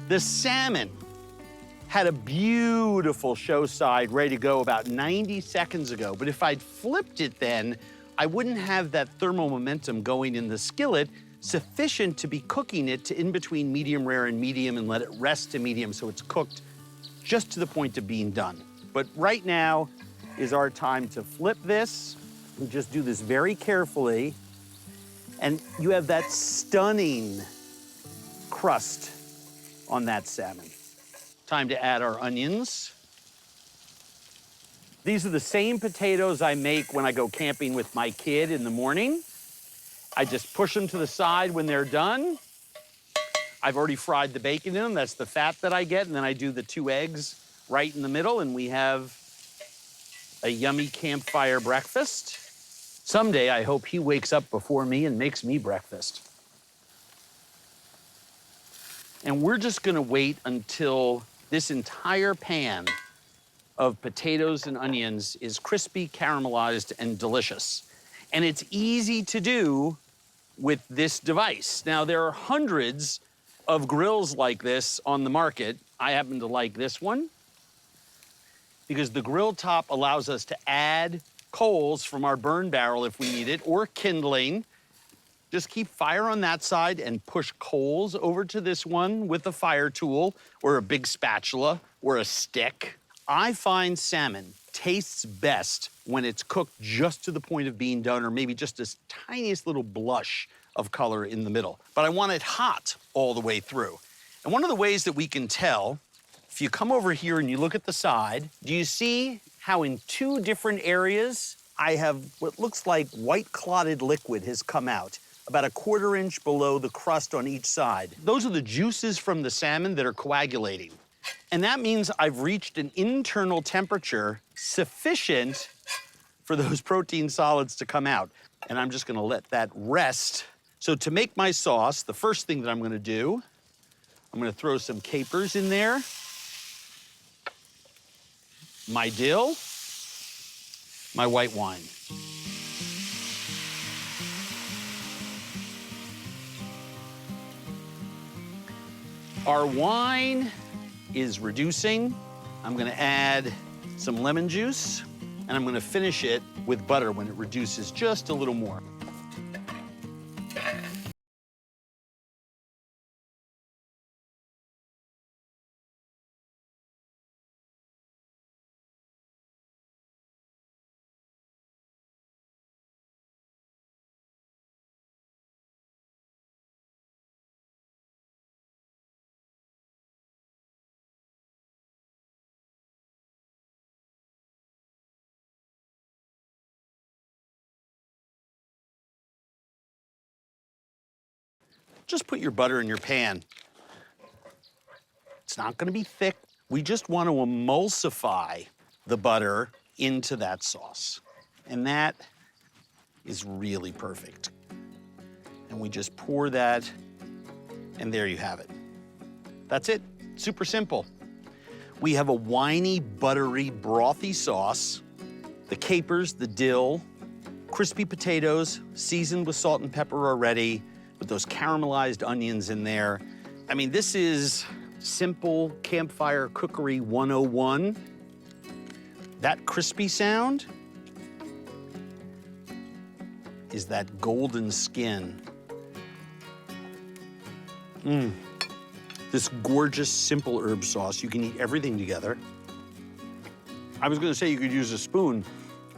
The salmon had a beautiful show side ready to go about 90 seconds ago, but if I'd flipped it then, I wouldn't have that thermal momentum going in the skillet sufficient to be cooking it to in between medium rare and medium and let it rest to medium so it's cooked just to the point of being done. But right now is our time to flip this. We just do this very carefully. And you have that stunning crust on that salmon. Time to add our onions. These are the same potatoes I make when I go camping with my kid in the morning. I just push them to the side when they're done. I've already fried the bacon in them. That's the fat that I get. And then I do the 2 eggs right in the middle. And we have a yummy campfire breakfast. Someday, I hope he wakes up before me and makes me breakfast. And we're just gonna wait until this entire pan of potatoes and onions is crispy, caramelized, and delicious. And it's easy to do with this device. Now, there are hundreds of grills like this on the market. I happen to like this one because the grill top allows us to add coals from our burn barrel if we need it, or kindling. Just keep fire on that side and push coals over to this one with a fire tool or a big spatula or a stick. I find salmon tastes best when it's cooked just to the point of being done, or maybe just this tiniest little blush of color in the middle. But I want it hot all the way through. And one of the ways that we can tell, if you come over here and you look at the side, do you see how in 2 different areas I have what looks like white clotted liquid has come out, about 1/4 inch below the crust on each side? Those are the juices from the salmon that are coagulating. And that means I've reached an internal temperature sufficient for those protein solids to come out. And I'm just gonna let that rest. So to make my sauce, the first thing that I'm gonna do, I'm gonna throw some capers in there, my dill, my white wine. Our wine is reducing. I'm gonna add some lemon juice, and I'm gonna finish it with butter when it reduces just a little more. Just put your butter in your pan. It's not gonna be thick. We just want to emulsify the butter into that sauce. And that is really perfect. And we just pour that, and there you have it. That's it, super simple. We have a winey, buttery, brothy sauce, the capers, the dill, crispy potatoes, seasoned with salt and pepper already, with those caramelized onions in there. I mean, this is simple campfire cookery 101. That crispy sound is that golden skin. This gorgeous, simple herb sauce. You can eat everything together. I was gonna say you could use a spoon,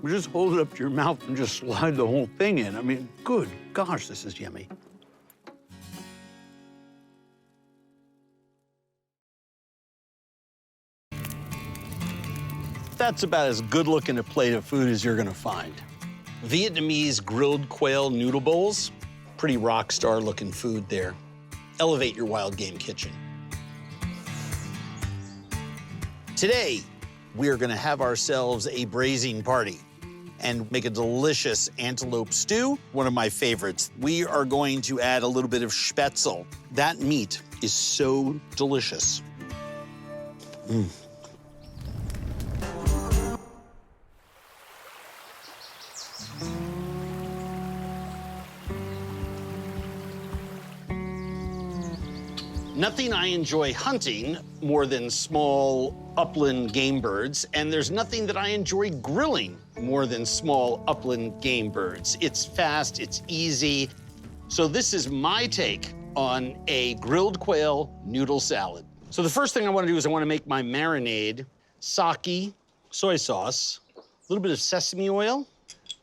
but just hold it up to your mouth and just slide the whole thing in. I mean, good gosh, this is yummy. That's about as good-looking a plate of food as you're gonna find. Vietnamese grilled quail noodle bowls. Pretty rock star looking food there. Elevate your wild game kitchen. Today, we're gonna have ourselves a braising party and make a delicious antelope stew, one of my favorites. We are going to add a little bit of spätzle. That meat is so delicious. Nothing I enjoy hunting more than small upland game birds, and there's nothing that I enjoy grilling more than small upland game birds. It's fast, it's easy. So this is my take on a grilled quail noodle salad. So the first thing I want to do is I want to make my marinade: sake, soy sauce, a little bit of sesame oil,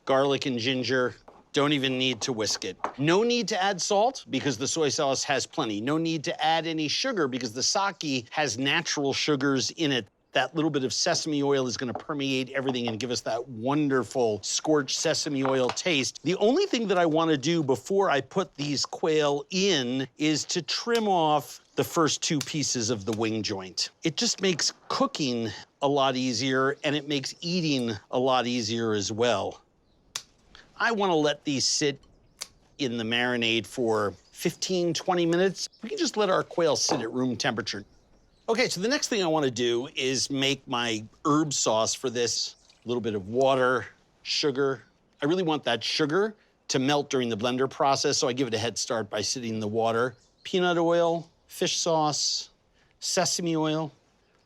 garlic and ginger. Don't even need to whisk it. No need to add salt because the soy sauce has plenty. No need to add any sugar because the sake has natural sugars in it. That little bit of sesame oil is gonna permeate everything and give us that wonderful scorched sesame oil taste. The only thing that I wanna do before I put these quail in is to trim off the first two pieces of the wing joint. It just makes cooking a lot easier, and it makes eating a lot easier as well. I want to let these sit in the marinade for 15, 20 minutes. We can just let our quail sit at room temperature. Okay, so the next thing I want to do is make my herb sauce for this. A little bit of water, sugar. I really want that sugar to melt during the blender process, so I give it a head start by sitting in the water. Peanut oil, fish sauce, sesame oil,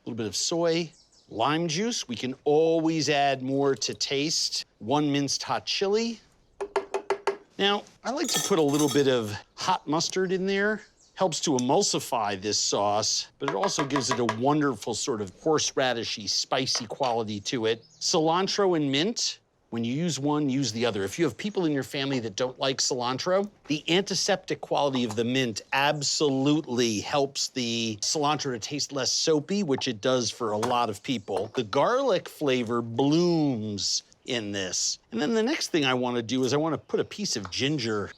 a little bit of soy, lime juice. We can always add more to taste. 1 minced hot chili. Now, I like to put a little bit of hot mustard in there. Helps to emulsify this sauce, but it also gives it a wonderful sort of horseradishy, spicy quality to it. Cilantro and mint. When you use one, use the other. If you have people in your family that don't like cilantro, the antiseptic quality of the mint absolutely helps the cilantro to taste less soapy, which it does for a lot of people. The garlic flavor blooms in this. And then the next thing I want to do is I want to put a piece of ginger.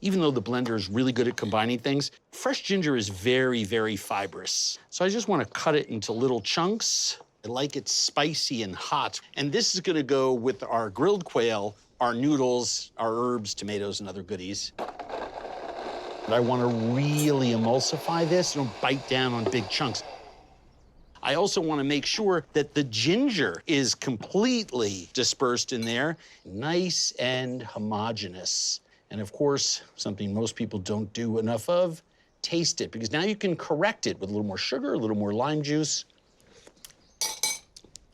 Even though the blender is really good at combining things, fresh ginger is very, very fibrous. So I just want to cut it into little chunks. I like it spicy and hot. And this is gonna go with our grilled quail, our noodles, our herbs, tomatoes, and other goodies. But I wanna really emulsify this, don't bite down on big chunks. I also wanna make sure that the ginger is completely dispersed in there, nice and homogeneous. And of course, something most people don't do enough of, taste it, because now you can correct it with a little more sugar, a little more lime juice.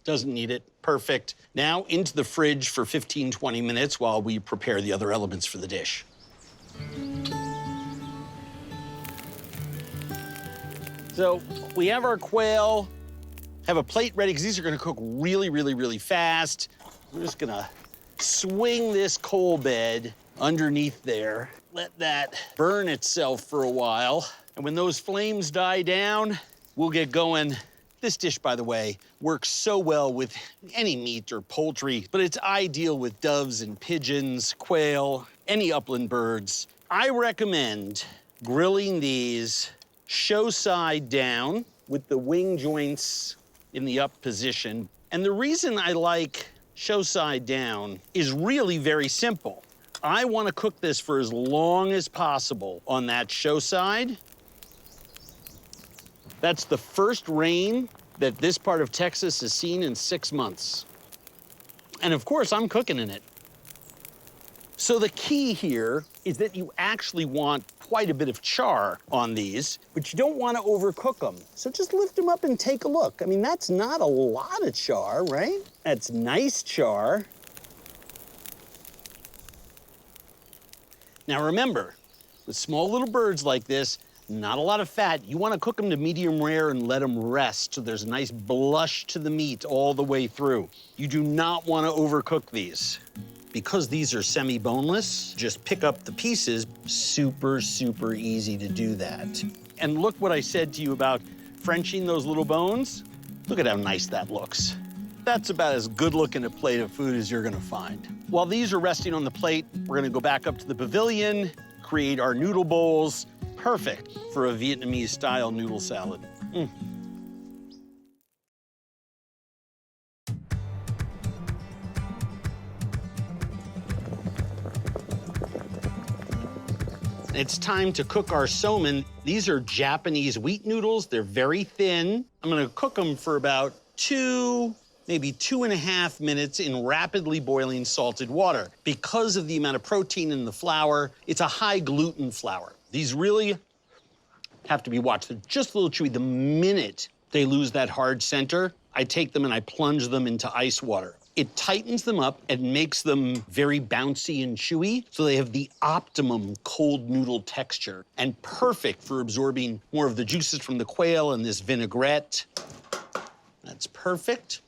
Doesn't need it. Perfect. Now into the fridge for 15, 20 minutes while we prepare the other elements for the dish. So we have our quail, have a plate ready, because these are gonna cook really, really, really fast. We're just gonna swing this coal bed underneath there, let that burn itself for a while. And when those flames die down, we'll get going. This dish, by the way, works so well with any meat or poultry, but it's ideal with doves and pigeons, quail, any upland birds. I recommend grilling these show side down with the wing joints in the up position. And the reason I like show side down is really very simple. I want to cook this for as long as possible on that show side. That's the first rain that this part of Texas has seen in 6 months. And of course, I'm cooking in it. So the key here is that you actually want quite a bit of char on these, but you don't want to overcook them. So just lift them up and take a look. I mean, that's not a lot of char, right? That's nice char. Now remember, with small little birds like this, not a lot of fat. You want to cook them to medium rare and let them rest so there's a nice blush to the meat all the way through. You do not want to overcook these. Because these are semi-boneless, just pick up the pieces. Super, super easy to do that. And look what I said to you about Frenching those little bones. Look at how nice that looks. That's about as good looking a plate of food as you're gonna find. While these are resting on the plate, we're gonna go back up to the pavilion, create our noodle bowls. Perfect for a Vietnamese style noodle salad. It's time to cook our salmon. These are Japanese wheat noodles. They're very thin. I'm gonna cook them for about 2, maybe 2.5 minutes in rapidly boiling salted water. Because of the amount of protein in the flour, it's a high gluten flour. These really have to be watched. They're just a little chewy. The minute they lose that hard center, I take them and I plunge them into ice water. It tightens them up and makes them very bouncy and chewy, so they have the optimum cold noodle texture and perfect for absorbing more of the juices from the quail and this vinaigrette. That's perfect.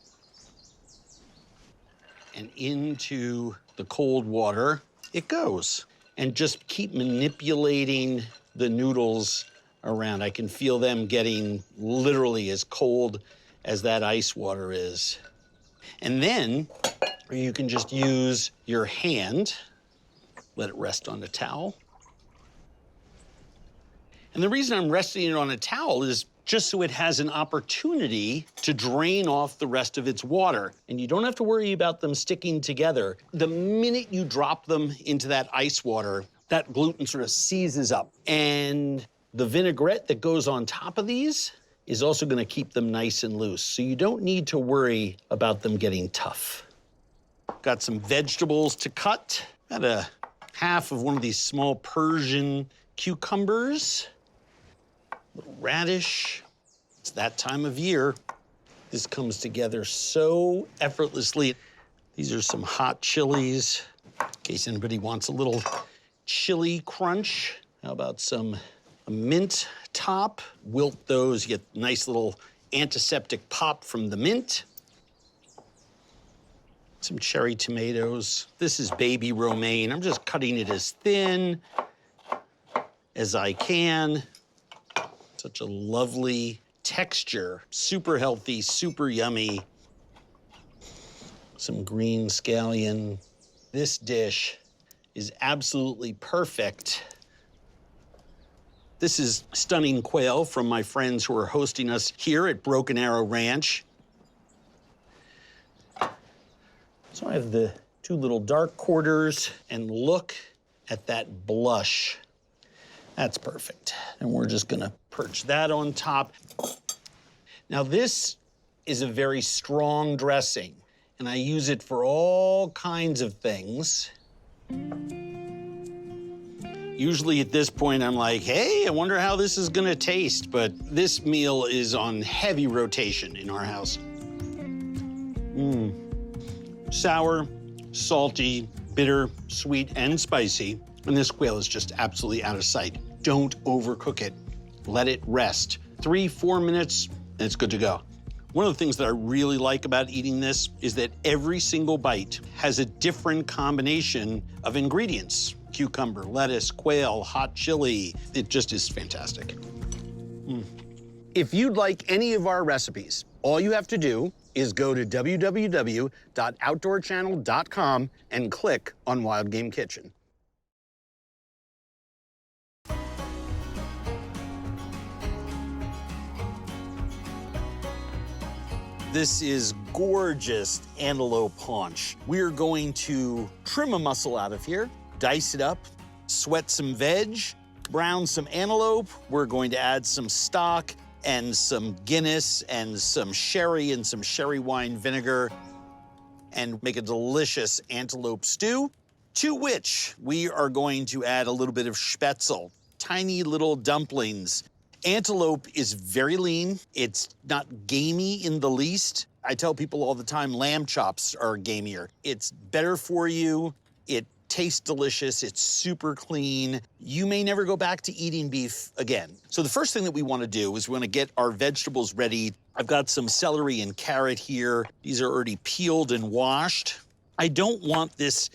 And into the cold water it goes. And just keep manipulating the noodles around. I can feel them getting literally as cold as that ice water is. And then you can just use your hand, let it rest on a towel. And the reason I'm resting it on a towel is just so it has an opportunity to drain off the rest of its water. And you don't have to worry about them sticking together. The minute you drop them into that ice water, that gluten sort of seizes up. And the vinaigrette that goes on top of these is also gonna keep them nice and loose. So you don't need to worry about them getting tough. Got some vegetables to cut. Got a half of one of these small Persian cucumbers. Little radish. It's that time of year. This comes together so effortlessly. These are some hot chilies, in case anybody wants a little chili crunch. How about a mint top? Wilt those, you get nice little antiseptic pop from the mint. Some cherry tomatoes. This is baby romaine. I'm just cutting it as thin as I can. Such a lovely texture, super healthy, super yummy. Some green scallion. This dish is absolutely perfect. This is stunning quail from my friends who are hosting us here at Broken Arrow Ranch. So I have the 2 little dark quarters, and look at that blush. That's perfect. And we're just gonna perch that on top. Now this is a very strong dressing, and I use it for all kinds of things. Usually at this point, I'm like, hey, I wonder how this is gonna taste, but this meal is on heavy rotation in our house. Sour, salty, bitter, sweet, and spicy. And this quail is just absolutely out of sight. Don't overcook it. Let it rest. 3-4 minutes, and it's good to go. One of the things that I really like about eating this is that every single bite has a different combination of ingredients. Cucumber, lettuce, quail, hot chili. It just is fantastic. If you'd like any of our recipes, all you have to do is go to www.outdoorchannel.com and click on Wild Game Kitchen. This is gorgeous antelope haunch. We're going to trim a muscle out of here, dice it up, sweat some veg, brown some antelope. We're going to add some stock and some Guinness and some sherry and some sherry wine vinegar and make a delicious antelope stew, to which we are going to add a little bit of spätzle, tiny little dumplings. Antelope is very lean. It's not gamey in the least. I tell people all the time lamb chops are gamier. It's better for you. It tastes delicious. It's super clean. You may never go back to eating beef again. So the first thing that we want to do is we want to get our vegetables ready. I've got some celery and carrot here. These are already peeled and washed. I don't want this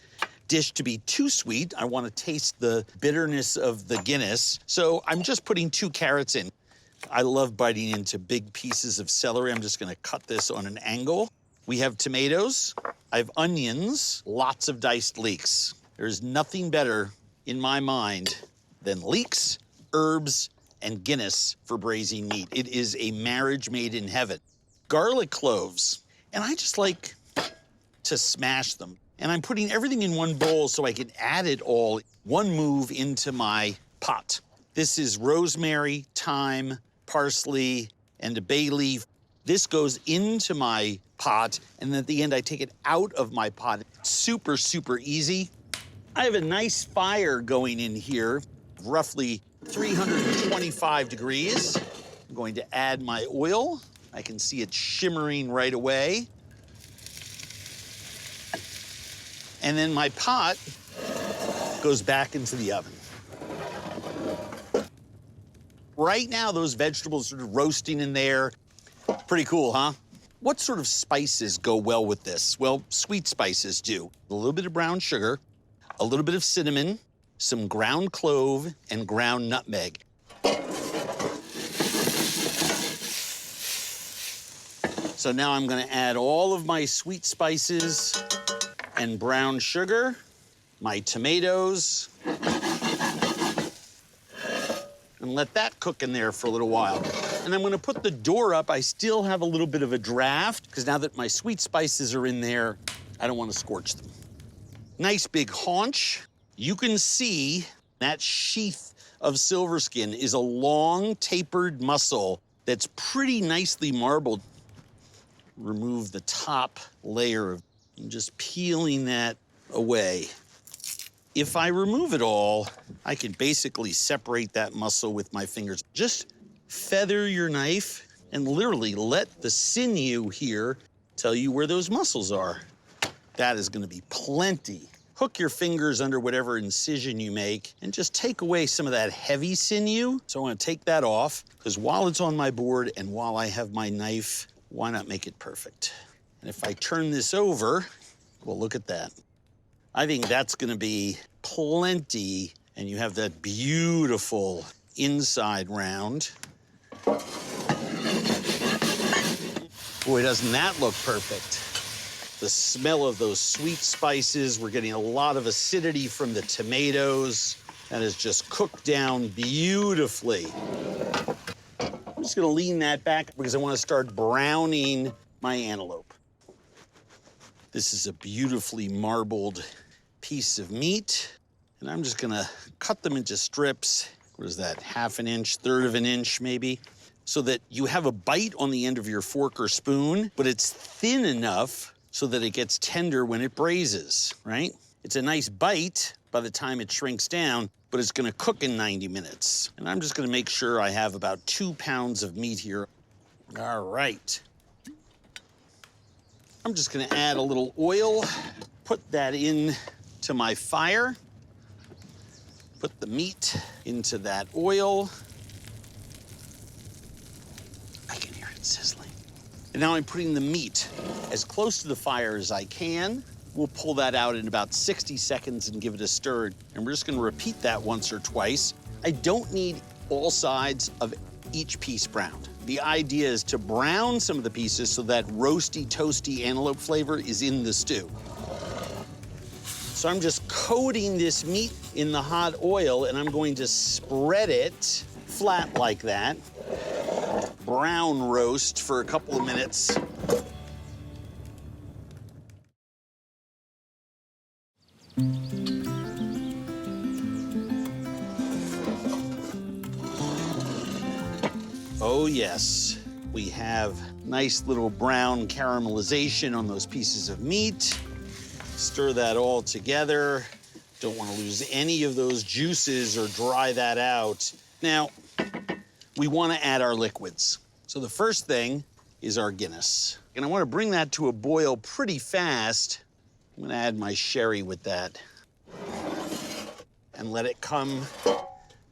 dish to be too sweet. I want to taste the bitterness of the Guinness. So I'm just putting 2 carrots in. I love biting into big pieces of celery. I'm just going to cut this on an angle. We have tomatoes. I have onions, lots of diced leeks. There's nothing better in my mind than leeks, herbs, and Guinness for braising meat. It is a marriage made in heaven. Garlic cloves, and I just like to smash them. And I'm putting everything in one bowl so I can add it all one move into my pot. This is rosemary, thyme, parsley, and a bay leaf. This goes into my pot, and at the end I take it out of my pot. Super, super easy. I have a nice fire going in here, roughly 325 degrees. I'm going to add my oil. I can see it shimmering right away. And then my pot goes back into the oven. Right now, those vegetables are roasting in there. Pretty cool, huh? What sort of spices go well with this? Well, sweet spices do. A little bit of brown sugar, a little bit of cinnamon, some ground clove, and ground nutmeg. So now I'm gonna add all of my sweet spices and brown sugar, my tomatoes, and let that cook in there for a little while. And I'm gonna put the door up. I still have a little bit of a draft, because now that my sweet spices are in there, I don't wanna scorch them. Nice big haunch. You can see that sheath of silver skin is a long, tapered muscle that's pretty nicely marbled. Remove the top layer of, I'm just peeling that away. If I remove it all, I can basically separate that muscle with my fingers. Just feather your knife and literally let the sinew here tell you where those muscles are. That is gonna be plenty. Hook your fingers under whatever incision you make and just take away some of that heavy sinew. So I wanna take that off, because while it's on my board and while I have my knife, why not make it perfect? And if I turn this over, well, look at that. I think that's gonna be plenty, and you have that beautiful inside round. Boy, doesn't that look perfect? The smell of those sweet spices, we're getting a lot of acidity from the tomatoes. That is just cooked down beautifully. I'm just gonna lean that back because I wanna start browning my antelope. This is a beautifully marbled piece of meat, and I'm just gonna cut them into strips. What is that, half an inch, third of an inch maybe? So that you have a bite on the end of your fork or spoon, but it's thin enough so that it gets tender when it braises, right? It's a nice bite by the time it shrinks down, but it's gonna cook in 90 minutes. And I'm just gonna make sure I have about 2 pounds of meat here. All right. I'm just gonna add a little oil, put that in to my fire, put the meat into that oil. I can hear it sizzling. And now I'm putting the meat as close to the fire as I can. We'll pull that out in about 60 seconds and give it a stir. And we're just gonna repeat that once or twice. I don't need all sides of each piece browned. The idea is to brown some of the pieces so that roasty, toasty antelope flavor is in the stew. So I'm just coating this meat in the hot oil, and I'm going to spread it flat like that. Brown roast for a couple of minutes. Oh yes, we have nice little brown caramelization on those pieces of meat. Stir that all together. Don't want to lose any of those juices or dry that out. Now, we want to add our liquids. So the first thing is our Guinness. And I want to bring that to a boil pretty fast. I'm gonna add my sherry with that and let it come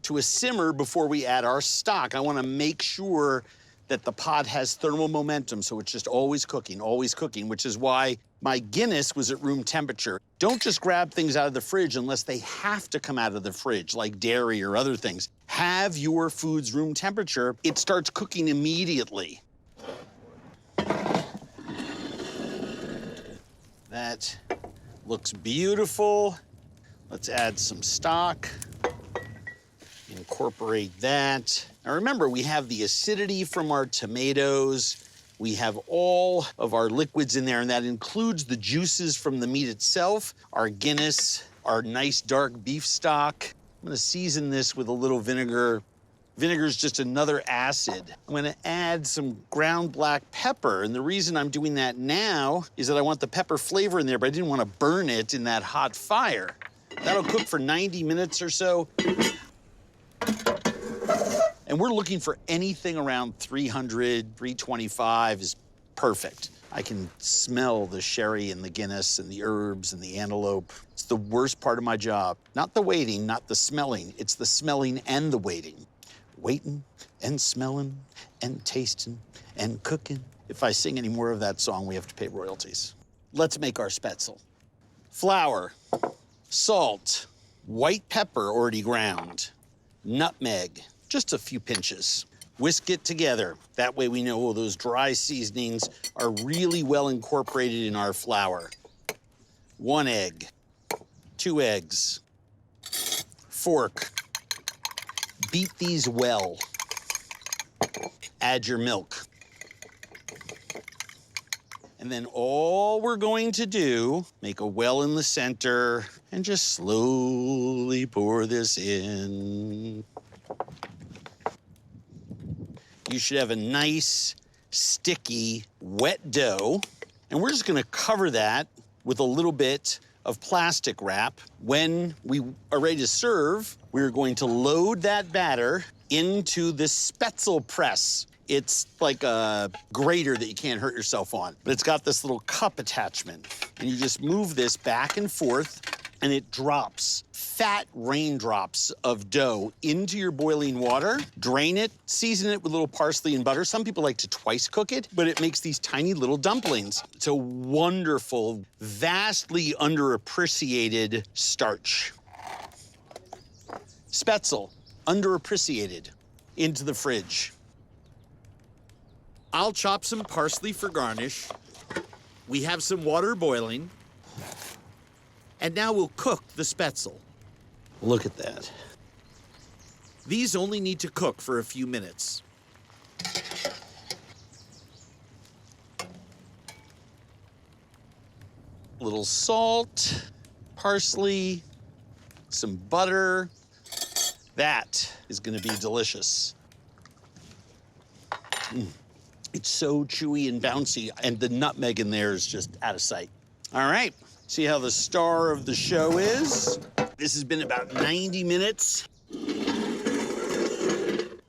to a simmer before we add our stock. I want to make sure that the pot has thermal momentum, so it's just always cooking, which is why my Guinness was at room temperature. Don't just grab things out of the fridge unless they have to come out of the fridge, like dairy or other things. Have your foods room temperature. It starts cooking immediately. That looks beautiful. Let's add some stock. Incorporate that. Now remember, we have the acidity from our tomatoes. We have all of our liquids in there, and that includes the juices from the meat itself, our Guinness, our nice dark beef stock. I'm gonna season this with a little vinegar. Vinegar is just another acid. I'm gonna add some ground black pepper, and the reason I'm doing that now is that I want the pepper flavor in there, but I didn't want to burn it in that hot fire. That'll cook for 90 minutes or so. And we're looking for anything around 300, 325 is perfect. I can smell the sherry and the Guinness and the herbs and the antelope. It's the worst part of my job. Not the waiting, not the smelling. It's the smelling and the waiting. Waiting and smelling and tasting and cooking. If I sing any more of that song, we have to pay royalties. Let's make our spätzle. Flour, salt, white pepper already ground, nutmeg, just a few pinches. Whisk it together. That way we know those dry seasonings are really well incorporated in our flour. 1 egg, 2 eggs, fork. Beat these well. Add your milk. And then all we're going to do, make a well in the center and just slowly pour this in. You should have a nice, sticky, wet dough. And we're just gonna cover that with a little bit of plastic wrap. When we are ready to serve, we're going to load that batter into this spätzle press. It's like a grater that you can't hurt yourself on, but it's got this little cup attachment. And you just move this back and forth, and it drops fat raindrops of dough into your boiling water. Drain it, season it with a little parsley and butter. Some people like to twice cook it, but it makes these tiny little dumplings. It's a wonderful, vastly underappreciated starch. Spätzle, underappreciated, into the fridge. I'll chop some parsley for garnish. We have some water boiling. And now we'll cook the spätzle. Look at that. These only need to cook for a few minutes. A little salt, parsley, some butter. That is gonna be delicious. It's so chewy and bouncy, and the nutmeg in there is just out of sight. All right, see how the star of the show is? This has been about 90 minutes.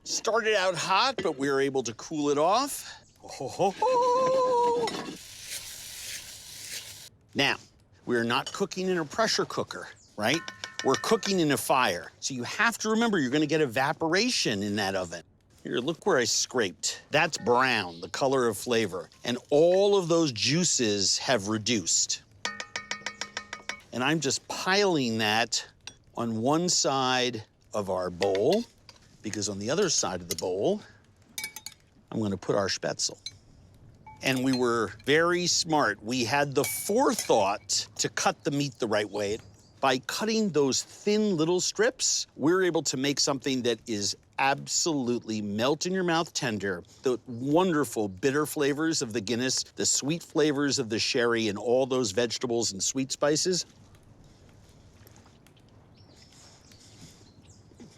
Started out hot, but we were able to cool it off. Oh, ho, ho. Now, we're not cooking in a pressure cooker, right? We're cooking in a fire. So you have to remember you're gonna get evaporation in that oven. Here, look where I scraped. That's brown, the color of flavor. And all of those juices have reduced. And I'm just piling that on one side of our bowl, because on the other side of the bowl, I'm gonna put our spätzle. And we were very smart. We had the forethought to cut the meat the right way. By cutting those thin little strips, we're able to make something that is absolutely melt in your mouth tender. The wonderful bitter flavors of the Guinness, the sweet flavors of the sherry, and all those vegetables and sweet spices.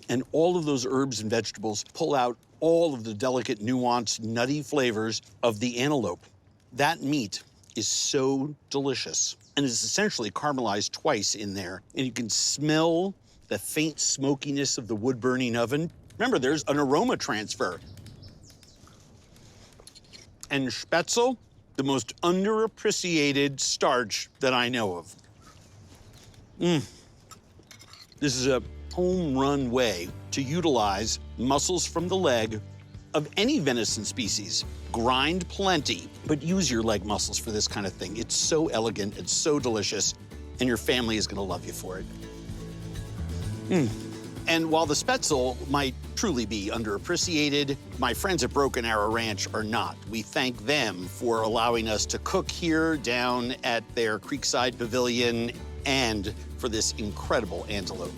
And all of those herbs and vegetables pull out all of the delicate, nuanced, nutty flavors of the antelope. That meat is so delicious. And it's essentially caramelized twice in there. And you can smell the faint smokiness of the wood-burning oven. Remember, there's an aroma transfer. And spätzle, the most underappreciated starch that I know of. This is a home run way to utilize muscles from the leg of any venison species. Grind plenty, but use your leg muscles for this kind of thing. It's so elegant, it's so delicious, and your family is gonna love you for it. And while the spätzle might truly be underappreciated, my friends at Broken Arrow Ranch are not. We thank them for allowing us to cook here down at their Creekside Pavilion and for this incredible antelope.